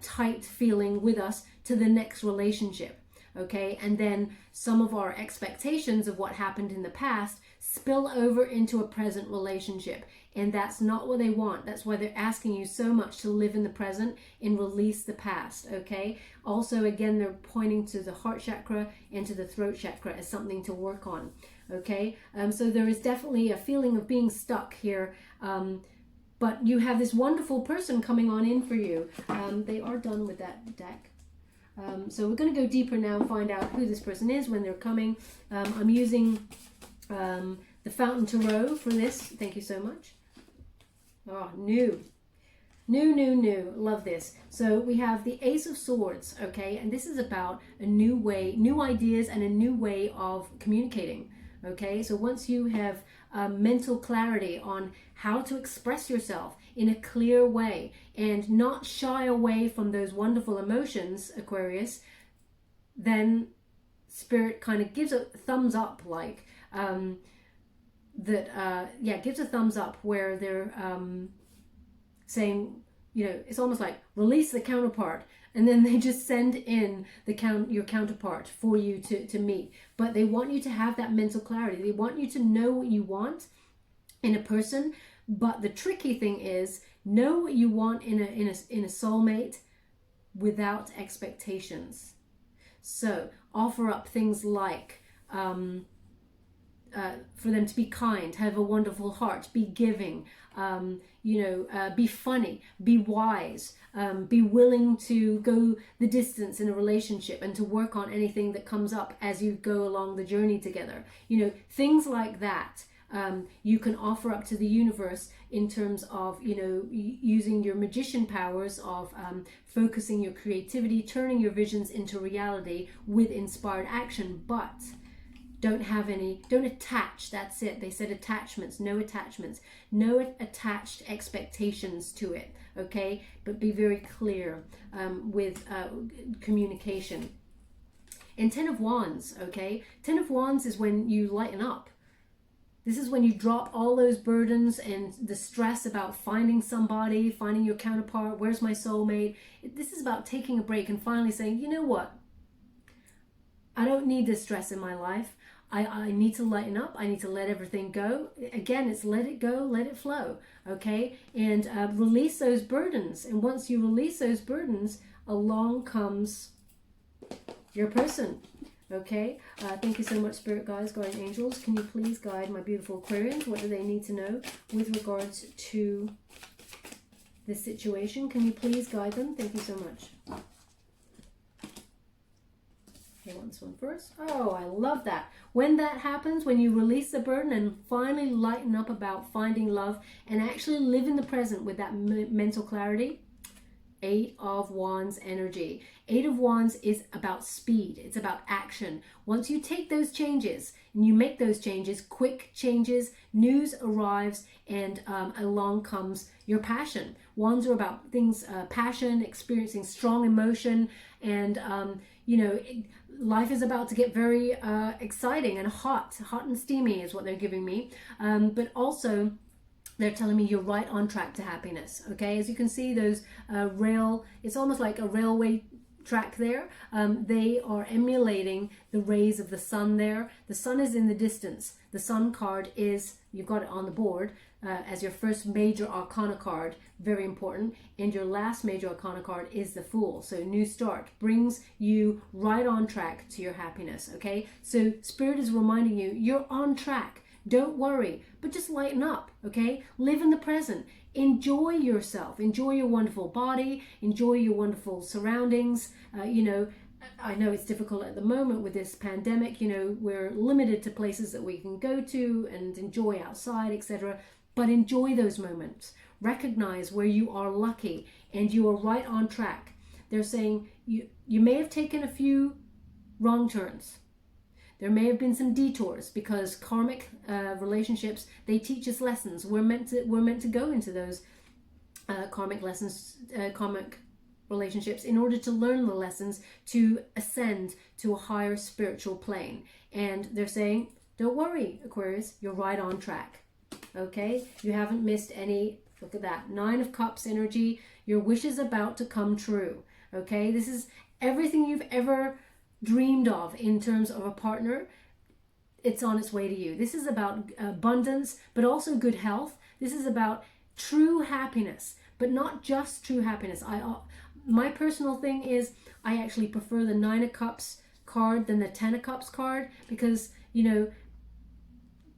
[SPEAKER 1] tight feeling with us to the next relationship, okay? And then some of our expectations of what happened in the past spill over into a present relationship, and that's not what they want. That's why they're asking you so much to live in the present and release the past, okay? Also, again, they're pointing to the heart chakra and to the throat chakra as something to work on, okay? So there is definitely a feeling of being stuck here, but you have this wonderful person coming on in for you. They are done with that deck. So we're going to go deeper now and find out who this person is, when they're coming. I'm using the Fountain Tarot for this. Thank you so much. Oh, new. Love this. So we have the Ace of Swords, okay? And this is about a new way, new ideas and a new way of communicating, okay? So once you have mental clarity on how to express yourself in a clear way and not shy away from those wonderful emotions, Aquarius, then Spirit kind of gives a thumbs up, like gives a thumbs up where they're saying, you know, it's almost like release the counterpart, and then they just send in your counterpart for you to meet. But they want you to have that mental clarity. They want you to know what you want in a person. But the tricky thing is, know what you want in a soulmate without expectations. So offer up things like for them to be kind, have a wonderful heart, be giving, be funny, be wise, be willing to go the distance in a relationship and to work on anything that comes up as you go along the journey together. You know, things like that. You can offer up to the universe in terms of, you know, using your magician powers of focusing your creativity, turning your visions into reality with inspired action, but don't attach, that's it. They said attachments, no attached expectations to it, okay? But be very clear with communication. And Ten of Wands, okay? Ten of Wands is when you lighten up. This is when you drop all those burdens and the stress about finding somebody, finding your counterpart, where's my soulmate. This is about taking a break and finally saying, you know what? I don't need this stress in my life. I need to lighten up. I need to let everything go. Again, it's let it go, let it flow, okay? And release those burdens. And once you release those burdens, along comes your person, okay? Thank you so much, Spirit Guides, Guardian Angels. Can you please guide my beautiful Aquarians? What do they need to know with regards to this situation? Can you please guide them? Thank you so much. Okay, want this one first. Oh, I love that. When that happens, when you release the burden and finally lighten up about finding love and actually live in the present with that mental clarity, 8 of Wands energy. 8 of Wands is about speed. It's about action. Once you take those changes and you make those changes, quick changes, news arrives, and along comes your passion. Wands are about things, passion, experiencing strong emotion, and life is about to get very exciting and hot and steamy is what they're giving me. But also, they're telling me you're right on track to happiness, okay? As you can see, those it's almost like a railway track there. They are emulating the rays of the sun there. The sun is in the distance. The sun card is, you've got it on the board as your first major arcana card, very important. And your last major arcana card is the Fool. So new start brings you right on track to your happiness, okay? So Spirit is reminding you, you're on track. Don't worry, but just lighten up, okay? Live in the present. Enjoy yourself. Enjoy your wonderful body. Enjoy your wonderful surroundings. I know it's difficult at the moment with this pandemic. You know, we're limited to places that we can go to and enjoy outside, etc. But enjoy those moments. Recognize where you are lucky and you are right on track. They're saying you may have taken a few wrong turns. There may have been some detours because karmic relationships, they teach us lessons. We're meant to go into those karmic lessons, karmic relationships in order to learn the lessons to ascend to a higher spiritual plane. And they're saying, don't worry, Aquarius, you're right on track. Okay, you haven't missed any. Look at that, 9 of Cups energy. Your wish is about to come true. Okay, this is everything you've ever dreamed of in terms of a partner. It's on its way to you. This is about abundance, but also good health. This is about true happiness, but not just true happiness. My personal thing is I actually prefer the 9 of Cups card than the 10 of Cups card, because, you know,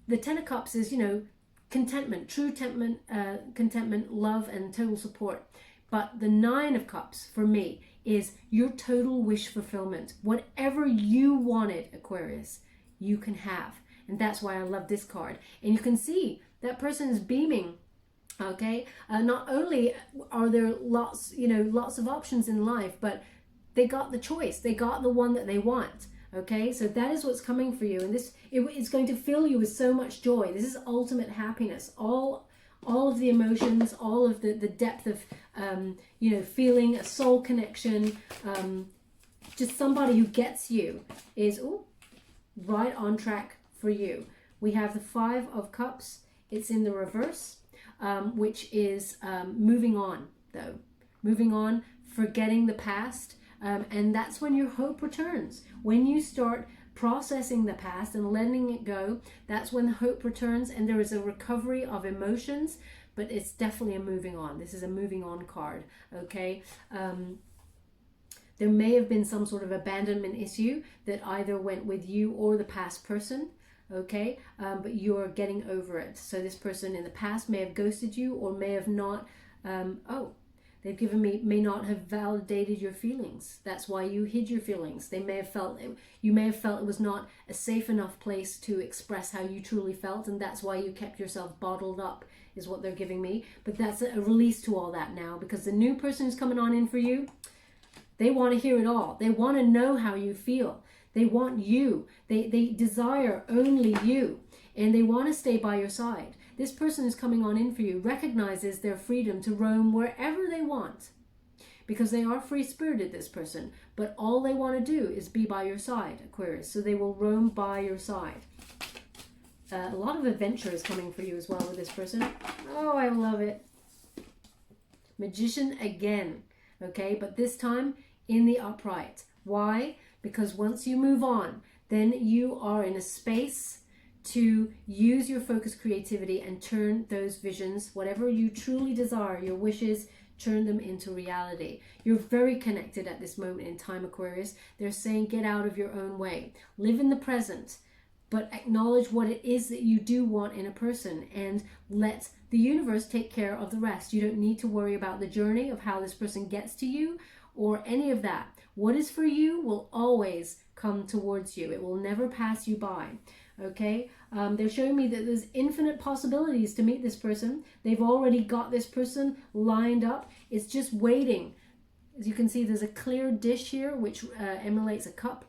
[SPEAKER 1] the 10 of Cups is, you know, contentment, true contentment, love, and total support. But the 9 of Cups for me is your total wish fulfillment. Whatever you wanted, Aquarius, you can have. And that's why I love this card. And you can see that person is beaming. Okay, not only are there lots of options in life, but they got the choice. They got the one that they want. Okay, so that is what's coming for you, and it's going to fill you with so much joy. This is ultimate happiness. All of the emotions, all of the depth of feeling a soul connection. Just somebody who gets you is right on track for you. We have the 5 of Cups. It's in the reverse. Which is moving on, though. Moving on, forgetting the past. And that's when your hope returns. When you start processing the past and letting it go, that's when the hope returns and there is a recovery of emotions, but it's definitely a moving on. This is a moving on card, okay? There may have been some sort of abandonment issue that either went with you or the past person. Okay, but you're getting over it. So this person in the past may have ghosted you, or may have not. May not have validated your feelings. That's why you hid your feelings. You may have felt it was not a safe enough place to express how you truly felt, and that's why you kept yourself bottled up. Is what they're giving me. But that's a release to all that now, because the new person who's coming on in for you, they want to hear it all. They want to know how you feel. They want you. They desire only you. And they want to stay by your side. This person is coming on in for you recognizes their freedom to roam wherever they want. Because they are free-spirited, this person. But all they want to do is be by your side, Aquarius. So they will roam by your side. A lot of adventure is coming for you as well with this person. Oh, I love it. Magician again. Okay, but this time in the upright. Why? Because once you move on, then you are in a space to use your focused creativity and turn those visions, whatever you truly desire, your wishes, turn them into reality. You're very connected at this moment in time, Aquarius. They're saying get out of your own way. Live in the present, but acknowledge what it is that you do want in a person and let the universe take care of the rest. You don't need to worry about the journey of how this person gets to you or any of that. What is for you will always come towards you. It will never pass you by. Okay? They're showing me that there's infinite possibilities to meet this person. They've already got this person lined up. It's just waiting. As you can see, there's a clear dish here, which emulates a cup.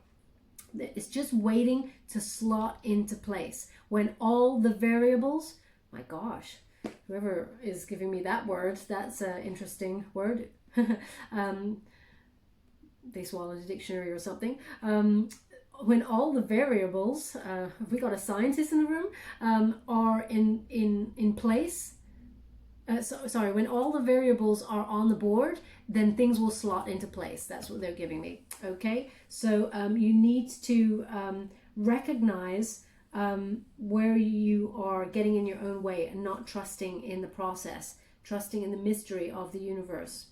[SPEAKER 1] It's just waiting to slot into place. When all the variables, my gosh, whoever is giving me that word, that's an interesting word. They swallowed a dictionary or something. When all the variables, have we got a scientist in the room, are in place, when all the variables are on the board, then things will slot into place. That's what they're giving me. Okay, so you need to recognize where you are getting in your own way and not trusting in the process, trusting in the mystery of the universe.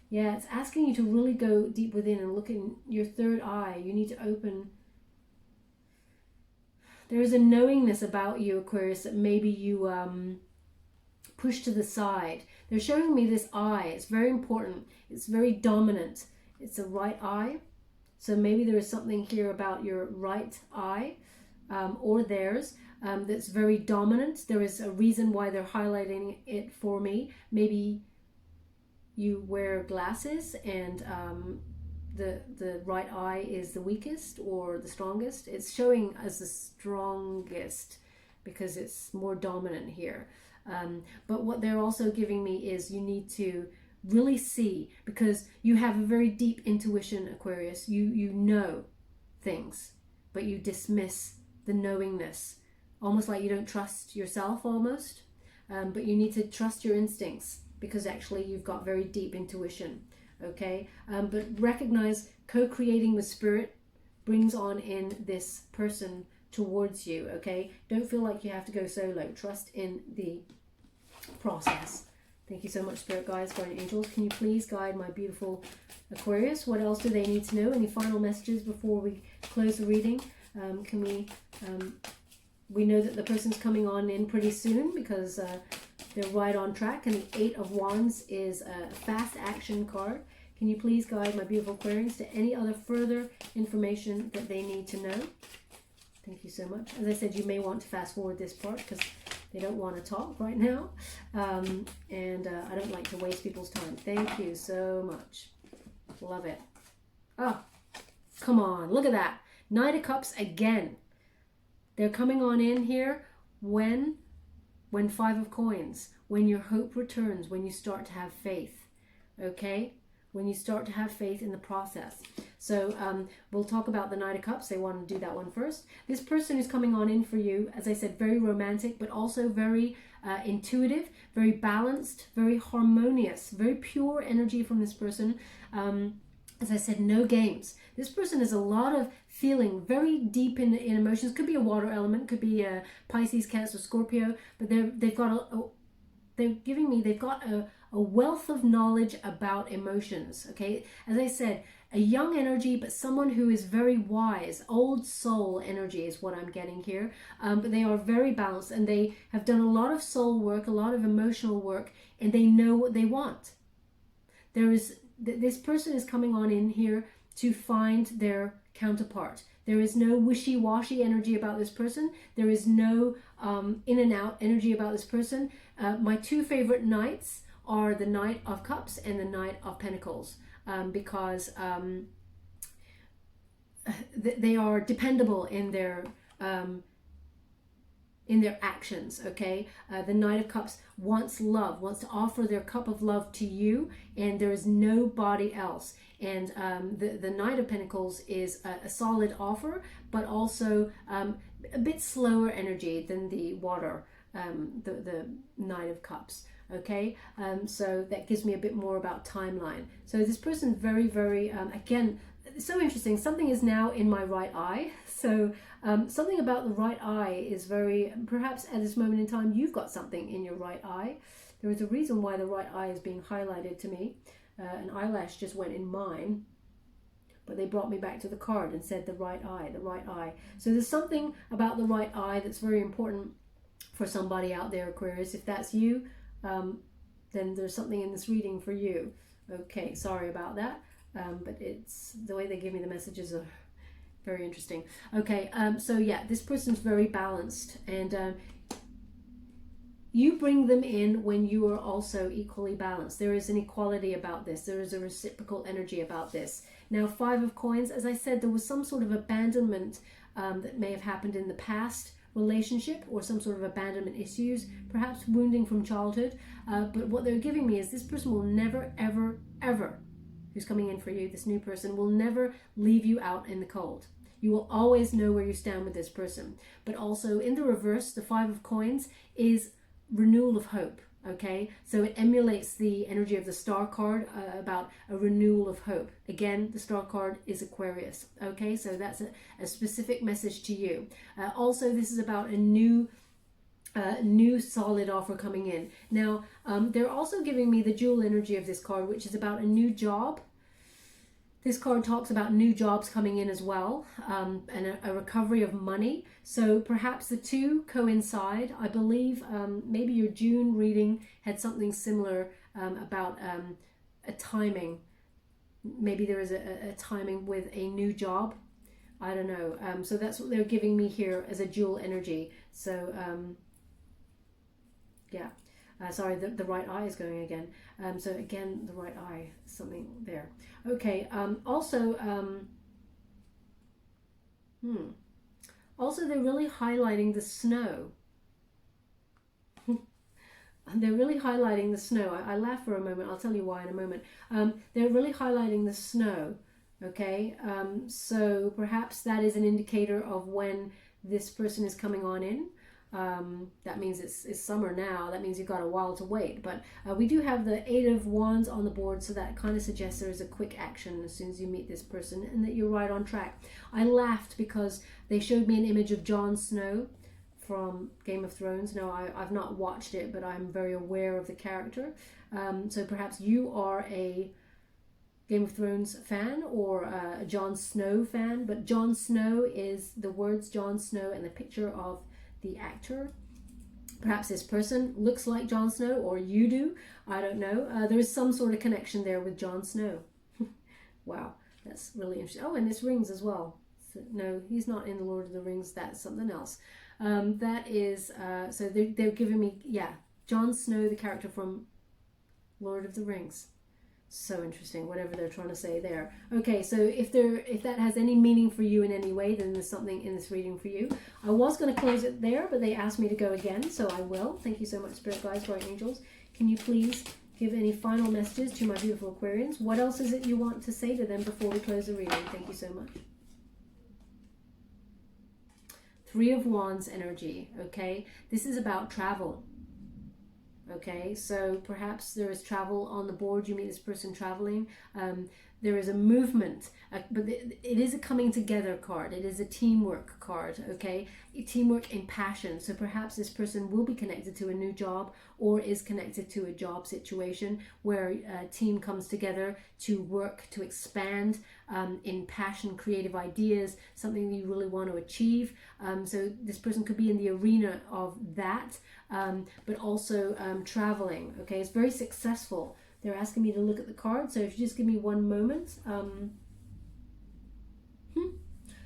[SPEAKER 1] Yeah, it's asking you to really go deep within and look in your third eye. You need to open. There is a knowingness about you, Aquarius, that maybe you push to the side. They're showing me this eye. It's very important. It's very dominant. It's the right eye. So maybe there is something here about your right eye or theirs that's very dominant. There is a reason why they're highlighting it for me. Maybe you wear glasses and the right eye is the weakest or the strongest. It's showing as the strongest because it's more dominant here. But what they're also giving me is you need to really see, because you have a very deep intuition, Aquarius. You know things, but you dismiss the knowingness, almost like you don't trust yourself almost. But you need to trust your instincts, because actually you've got very deep intuition. Okay, but recognize co-creating with spirit brings on in this person towards you. Okay, don't feel like you have to go solo. Trust in the process. Thank you so much, spirit guides, guardian angels. Can you please guide my beautiful Aquarius? What else do they need to know? Any final messages before we close the reading? We know that the person's coming on in pretty soon, because they're right on track, and the Eight of Wands is a fast action card. Can you please guide my beautiful Aquarians to any other further information that they need to know? Thank you so much. As I said, you may want to fast forward this part because they don't want to talk right now. And I don't like to waste people's time. Thank you so much. Love it. Oh, come on. Look at that. Knight of Cups again. They're coming on in here when Five of Coins, when your hope returns, when you start to have faith. Okay? When you start to have faith in the process. So we'll talk about the Knight of Cups. They want to do that one first. This person who's coming on in for you, as I said, very romantic, but also very intuitive, very balanced, very harmonious, very pure energy from this person. As I said, no games. This person has a lot of feeling, very deep in emotions. Could be a water element, could be a Pisces, Cancer, Scorpio, but they've got a wealth of knowledge about emotions. Okay, as I said, a young energy, but someone who is very wise. Old soul energy is what I'm getting here. But they are very balanced, and they have done a lot of soul work, a lot of emotional work, and they know what they want. This person is coming on in here to find their counterpart. There is no wishy-washy energy about this person. There is no in and out energy about this person. My two favorite knights are the Knight of Cups and the Knight of Pentacles, because they are dependable in their actions. Okay, the Knight of Cups wants love, wants to offer their cup of love to you, and there is nobody else. And the Knight of Pentacles is a solid offer, but also a bit slower energy than the water, the Knight of Cups. Okay, so that gives me a bit more about timeline. So this person very, very, again, so interesting. Something is now in my right eye. So something about the right eye is very, perhaps at this moment in time, you've got something in your right eye. There is a reason why the right eye is being highlighted to me. An eyelash just went in mine, but they brought me back to the card and said the right eye, the right eye. So there's something about the right eye that's very important for somebody out there, Aquarius. If that's you, then there's something in this reading for you. Okay, sorry about that, but it's the way they give me the messages are very interesting. Okay, so yeah, this person's very balanced, and you bring them in when you are also equally balanced. There is an equality about this. There is a reciprocal energy about this. Now, Five of Coins, as I said, there was some sort of abandonment that may have happened in the past relationship, or some sort of abandonment issues, perhaps wounding from childhood. But what they're giving me is this person will never, ever, ever, who's coming in for you, this new person, will never leave you out in the cold. You will always know where you stand with this person. But also in the reverse, the Five of Coins is renewal of hope. Okay, so it emulates the energy of the Star card about a renewal of hope. Again, the Star card is Aquarius. Okay, so that's a specific message to you. Also, this is about a new solid offer coming in. Now, they're also giving me the dual energy of this card, which is about a new job. This card talks about new jobs coming in as well, and a recovery of money. So perhaps the two coincide. I believe maybe your June reading had something similar about a timing. maybe there is a timing with a new job. I don't know. So that's what they're giving me here as a dual energy. So yeah. Sorry, the right eye is going again. So again, the right eye, something there. Okay. Also, they're really highlighting the snow. They're really highlighting the snow. I laugh for a moment. I'll tell you why in a moment. They're really highlighting the snow. Okay. So perhaps that is an indicator of when this person is coming on in. That means it's summer now. That means you've got a while to wait. But we do have the 8 of Wands on the board, so that kind of suggests there is a quick action as soon as you meet this person and that you're right on track. I laughed because they showed me an image of Jon Snow from Game of Thrones. Now, I've not watched it, but I'm very aware of the character. So perhaps you are a Game of Thrones fan or a Jon Snow fan. But Jon Snow is the words Jon Snow and the picture of the actor. Perhaps this person looks like Jon Snow, or you do. I don't know. There is some sort of connection there with Jon Snow. Wow, that's really interesting. Oh, and this rings as well. So, no, he's not in the Lord of the Rings. That's something else. That is, so they're giving me, yeah, Jon Snow, the character from Lord of the Rings. So interesting, whatever they're trying to say there. Okay, so if that has any meaning for you in any way, then there's something in this reading for you. I was going to close it there, but they asked me to go again, so I will. Thank you so much, Spirit Guides, Guardian Angels. Can you please give any final messages to my beautiful Aquarians? What else is it you want to say to them before we close the reading? Thank you so much. 3 of Wands energy, okay? This is about travel. Okay, so perhaps there is travel on the board. You meet this person traveling. There is a movement, but it is a coming together card. It is a teamwork card, okay? Teamwork in passion. So perhaps this person will be connected to a new job or is connected to a job situation where a team comes together to work, to expand in passion, creative ideas, something you really want to achieve. So this person could be in the arena of that, but also traveling, okay? It's very successful. They're asking me to look at the card, so if you just give me one moment.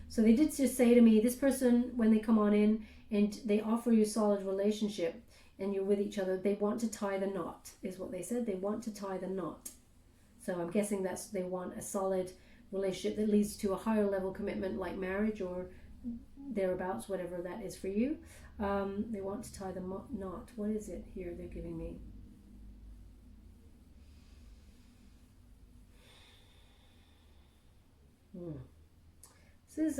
[SPEAKER 1] So they did just say to me, this person, when they come on in and they offer you a solid relationship and you're with each other, they want to tie the knot, is what they said. They want to tie the knot. So I'm guessing that's, they want a solid relationship that leads to a higher level commitment like marriage or thereabouts, whatever that is for you. They want to tie the knot. What is it here they're giving me? This is,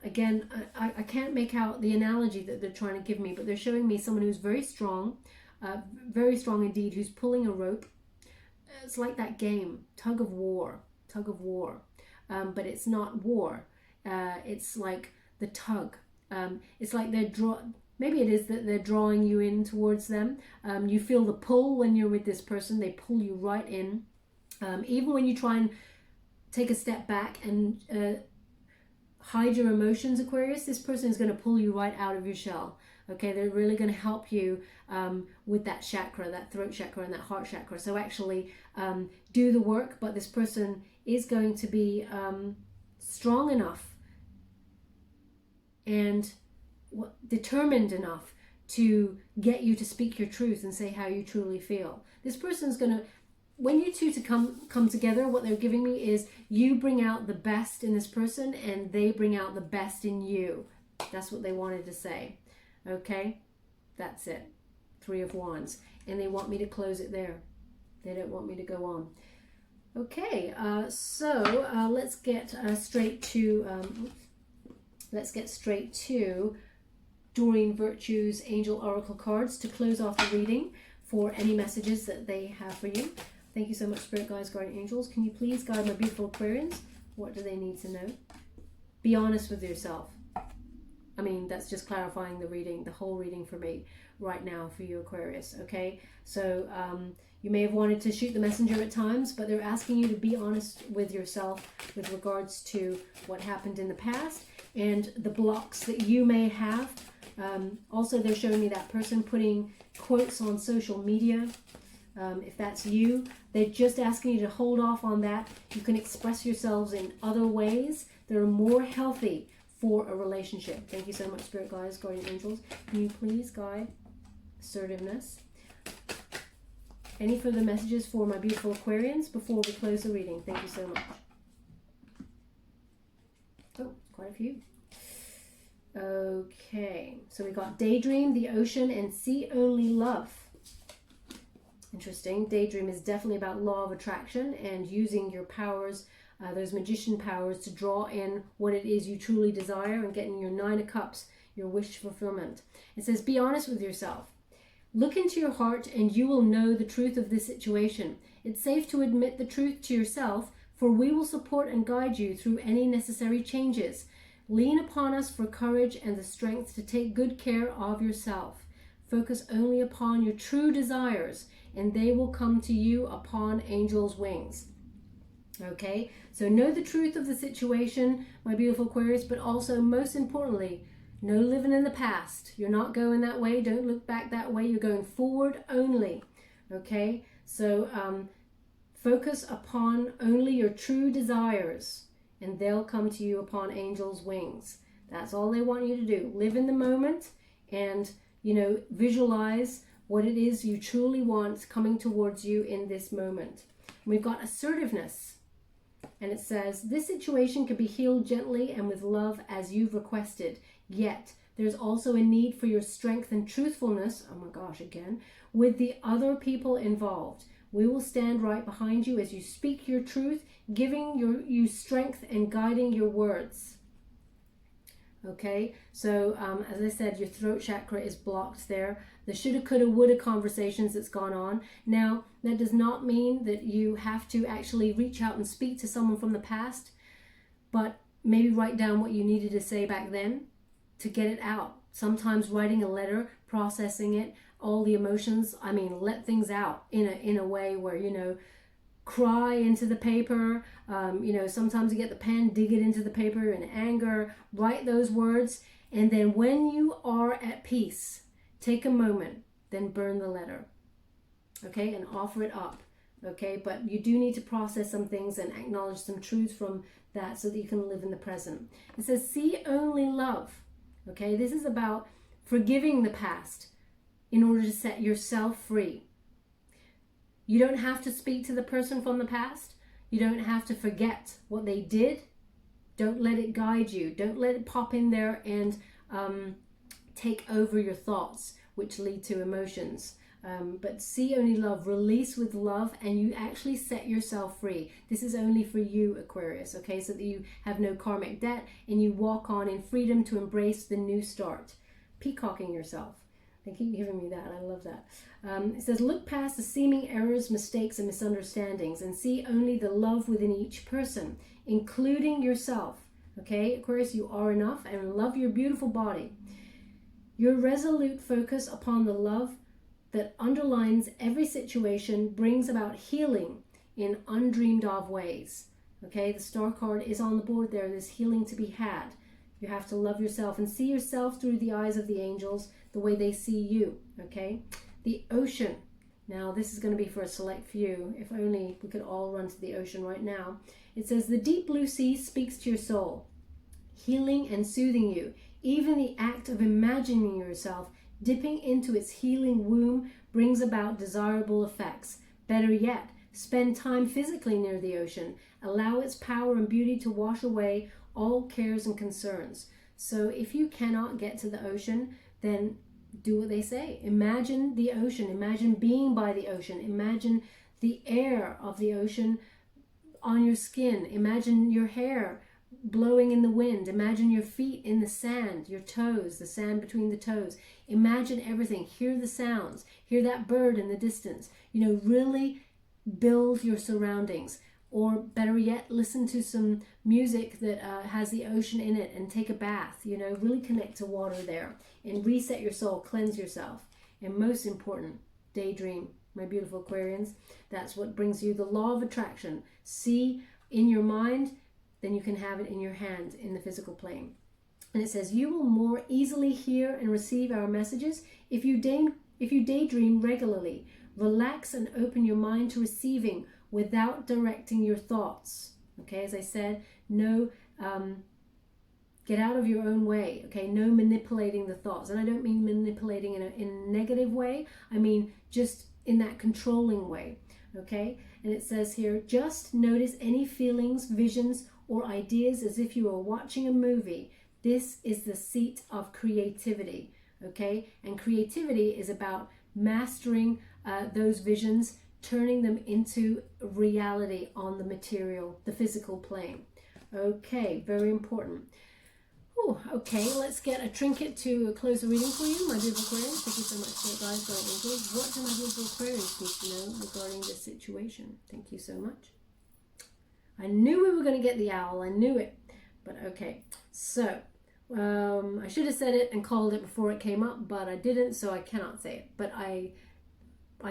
[SPEAKER 1] again, I can't make out the analogy that they're trying to give me, but they're showing me someone who's very strong indeed, who's pulling a rope. It's like that game, tug of war, but it's not war. It's like the tug. It's like maybe it is that they're drawing you in towards them. You feel the pull when you're with this person. They pull you right in. Even when you try and take a step back and hide your emotions, Aquarius, this person is going to pull you right out of your shell. Okay, they're really going to help you with that chakra, that throat chakra and that heart chakra. So actually do the work, but this person is going to be strong enough and determined enough to get you to speak your truth and say how you truly feel. This person's going to, when you two to come together, what they're giving me is you bring out the best in this person and they bring out the best in you. That's what they wanted to say. Okay, that's it. 3 of Wands. And they want me to close it there. They don't want me to go on. Okay, so let's get straight to Doreen Virtue's Angel Oracle cards to close off the reading for any messages that they have for you. Thank you so much, Spirit Guides, Guardian Angels. Can you please guide my beautiful Aquarians? What do they need to know? Be honest with yourself. I mean, that's just clarifying the reading, the whole reading for me right now for you, Aquarius, okay? So you may have wanted to shoot the messenger at times, but they're asking you to be honest with yourself with regards to what happened in the past and the blocks that you may have. Also, they're showing me that person putting quotes on social media. If that's you, they're just asking you to hold off on that. You can express yourselves in other ways that are more healthy for a relationship. Thank you so much, Spirit Guides, Guardian Angels. Can you please guide assertiveness? Any further messages for my beautiful Aquarians before we close the reading? Thank you so much. Oh, quite a few. Okay, so we got daydream, the ocean, and see only love. Interesting. Daydream is definitely about law of attraction and using your powers, those magician powers, to draw in what it is you truly desire and getting your 9 of Cups, your wish fulfillment. It says, be honest with yourself. Look into your heart and you will know the truth of this situation. It's safe to admit the truth to yourself, for we will support and guide you through any necessary changes. Lean upon us for courage and the strength to take good care of yourself. Focus only upon your true desires, and they will come to you upon angels' wings. Okay, so know the truth of the situation, my beautiful Aquarius, but also, most importantly, no living in the past. You're not going that way. Don't look back that way. You're going forward only. Okay, so focus upon only your true desires, and they'll come to you upon angels' wings. That's all they want you to do. Live in the moment and, you know, visualize what it is you truly want coming towards you in this moment. And we've got assertiveness. And it says, this situation can be healed gently and with love as you've requested. Yet, there's also a need for your strength and truthfulness, oh my gosh, again, with the other people involved. We will stand right behind you as you speak your truth, giving you strength and guiding your words. Okay, so as I said, your throat chakra is blocked there. The shoulda, coulda, woulda conversations that's gone on. Now, that does not mean that you have to actually reach out and speak to someone from the past, but maybe write down what you needed to say back then to get it out. Sometimes writing a letter, processing it, all the emotions, I mean, let things out in a way where, you know, cry into the paper, you know, sometimes you get the pen, dig it into the paper in anger, write those words, and then when you are at peace, take a moment, then burn the letter, okay, and offer it up, okay, but you do need to process some things and acknowledge some truths from that so that you can live in the present. It says, see only love, okay, this is about forgiving the past in order to set yourself free. You don't have to speak to the person from the past. You don't have to forget what they did. Don't let it guide you. Don't let it pop in there and take over your thoughts, which lead to emotions. But see only love, release with love, and you actually set yourself free. This is only for you, Aquarius, okay? So that you have no karmic debt and you walk on in freedom to embrace the new start. Peacocking yourself. They keep giving me that. I love that. It says, look past the seeming errors, mistakes, and misunderstandings and see only the love within each person, including yourself. Okay, Aquarius, you are enough, and love your beautiful body. Your resolute focus upon the love that underlines every situation brings about healing in undreamed of ways. Okay, the star card is on the board there. There's healing to be had. You have to love yourself and see yourself through the eyes of the angels, the way they see you, okay? The ocean. Now, this is going to be for a select few. If only we could all run to the ocean right now. It says, the deep blue sea speaks to your soul, healing and soothing you. Even the act of imagining yourself dipping into its healing womb brings about desirable effects. Better yet, spend time physically near the ocean. Allow its power and beauty to wash away all cares and concerns. So if you cannot get to the ocean, then do what they say. Imagine the ocean. Imagine being by the ocean. Imagine the air of the ocean on your skin. Imagine your hair blowing in the wind. Imagine your feet in the sand, your toes, the sand between the toes. Imagine everything. Hear the sounds. Hear that bird in the distance. You know, really build your surroundings. Or better yet, listen to some music that has the ocean in it and take a bath. You know, really connect to water there and reset your soul, cleanse yourself. And most important, daydream, my beautiful Aquarians. That's what brings you the law of attraction. See in your mind, then you can have it in your hand in the physical plane. And it says, you will more easily hear and receive our messages if you daydream regularly. Relax and open your mind to receiving without directing your thoughts. Okay, as I said, no, get out of your own way. Okay, no manipulating the thoughts. And I don't mean manipulating in a negative way. I mean just in that controlling way. Okay, and it says here, just notice any feelings, visions, or ideas as if you are watching a movie. This is the seat of creativity. Okay, and creativity is about mastering those visions, turning them into reality on the material, the physical plane. Okay, very important. Ooh, okay, let's get a trinket to close the reading for you, my beautiful Aquarius. Thank you so much for it, guys. Very angels. What do my beautiful Aquarius need to know regarding this situation? Thank you so much. I knew we were going to get the owl. I knew it. But okay, so I should have said it and called it before it came up, but I didn't, so I cannot say it. But I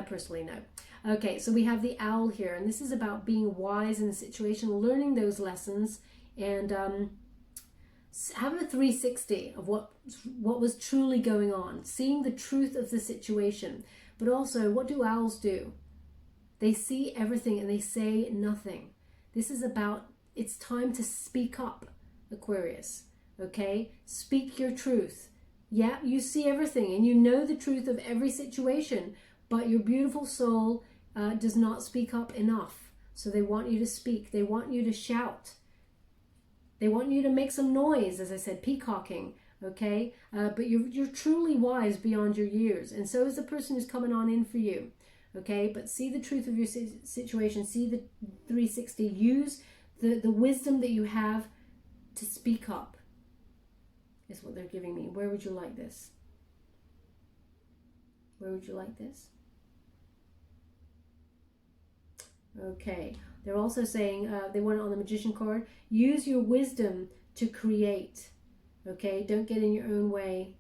[SPEAKER 1] personally know. Okay, so we have the owl here, and this is about being wise in the situation, learning those lessons, and having a 360 of what was truly going on, seeing the truth of the situation. But also, what do owls do? They see everything and they say nothing. This is about, it's time to speak up, Aquarius. Okay, speak your truth. Yeah, you see everything and you know the truth of every situation, but your beautiful soul does not speak up enough. So they want you to speak. They want you to shout. They want you to make some noise, as I said, peacocking. Okay, but you're truly wise beyond your years, and so is the person who's coming on in for you. Okay, but see the truth of your situation. See the 360. Use the wisdom that you have to speak up. Is what they're giving me. Where would you like this? Where would you like this? Okay. They're also saying, they want it on the Magician card, use your wisdom to create. Okay? Don't get in your own way.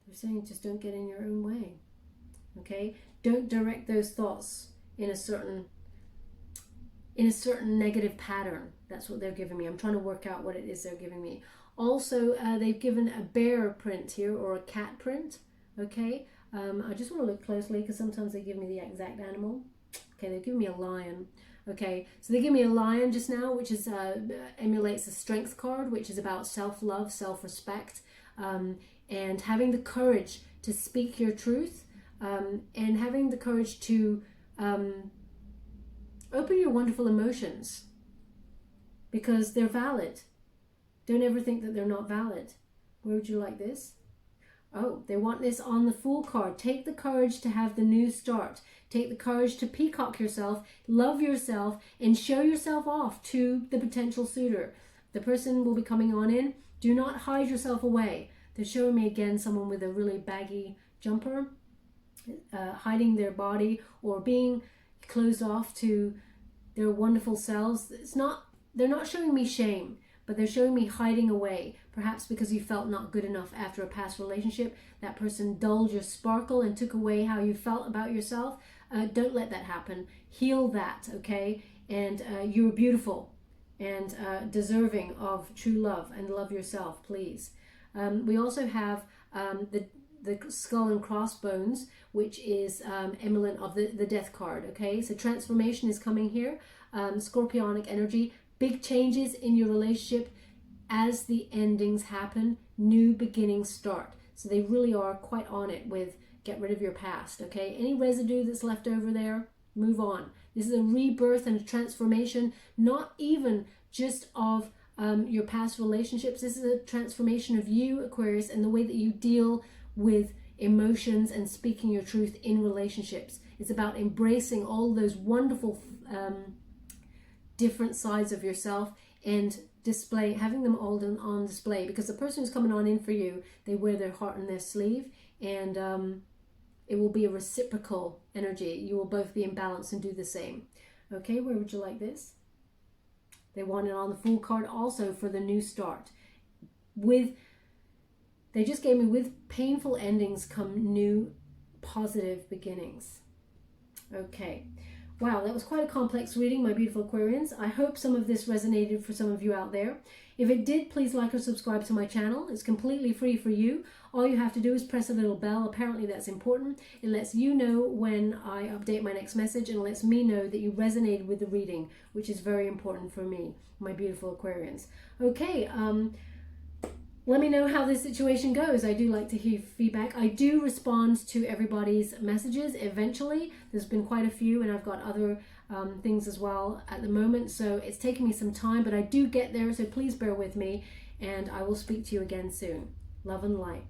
[SPEAKER 1] They're saying just don't get in your own way. Okay? Don't direct those thoughts in a certain negative pattern. That's what they're giving me. I'm trying to work out what it is they're giving me. Also, they've given a bear print here, or a cat print. Okay? I just want to look closely because sometimes they give me the exact animal. Okay, they've given me a lion. Okay, so they give me a lion just now, which is emulates the strength card, which is about self-love, self-respect, and having the courage to speak your truth, and having the courage to open your wonderful emotions, because they're valid. Don't ever think that they're not valid. Where would you like this? Oh, they want this on the Fool card. Take the courage to have the new start. Take the courage to peacock yourself, love yourself, and show yourself off to the potential suitor. The person will be coming on in. Do not hide yourself away. They're showing me again someone with a really baggy jumper, hiding their body or being closed off to their wonderful selves. They're not showing me shame, but they're showing me hiding away, perhaps because you felt not good enough after a past relationship. That person dulled your sparkle and took away how you felt about yourself. Don't let that happen. Heal that, okay? And you're beautiful and deserving of true love, and love yourself, please. We also have the skull and crossbones, which is emblem of the death card, okay? So transformation is coming here. Scorpionic energy. Big changes in your relationship as the endings happen. New beginnings start. So they really are quite on it with get rid of your past, okay? Any residue that's left over there, move on. This is a rebirth and a transformation, not even just of your past relationships. This is a transformation of you, Aquarius, and the way that you deal with emotions and speaking your truth in relationships. It's about embracing all those wonderful different sides of yourself and having them all on display, because the person who's coming on in for you, they wear their heart on their sleeve, and it will be a reciprocal energy. You will both be in balance and do the same. Okay, where would you like this? They want it on the Fool card also for the new start. They just gave me, with painful endings come new positive beginnings. Okay, Wow, that was quite a complex reading, my beautiful Aquarians. I hope some of this resonated for some of you out there. If it did, please like or subscribe to my channel. It's completely free for you. All you have to do is press a little bell. Apparently that's important. It lets you know when I update my next message, and lets me know that you resonated with the reading, which is very important for me, my beautiful Aquarians. Okay, let me know how this situation goes. I do like to hear feedback. I do respond to everybody's messages eventually. There's been quite a few, and I've got other things as well at the moment. So it's taking me some time, but I do get there. So please bear with me, and I will speak to you again soon. Love and light.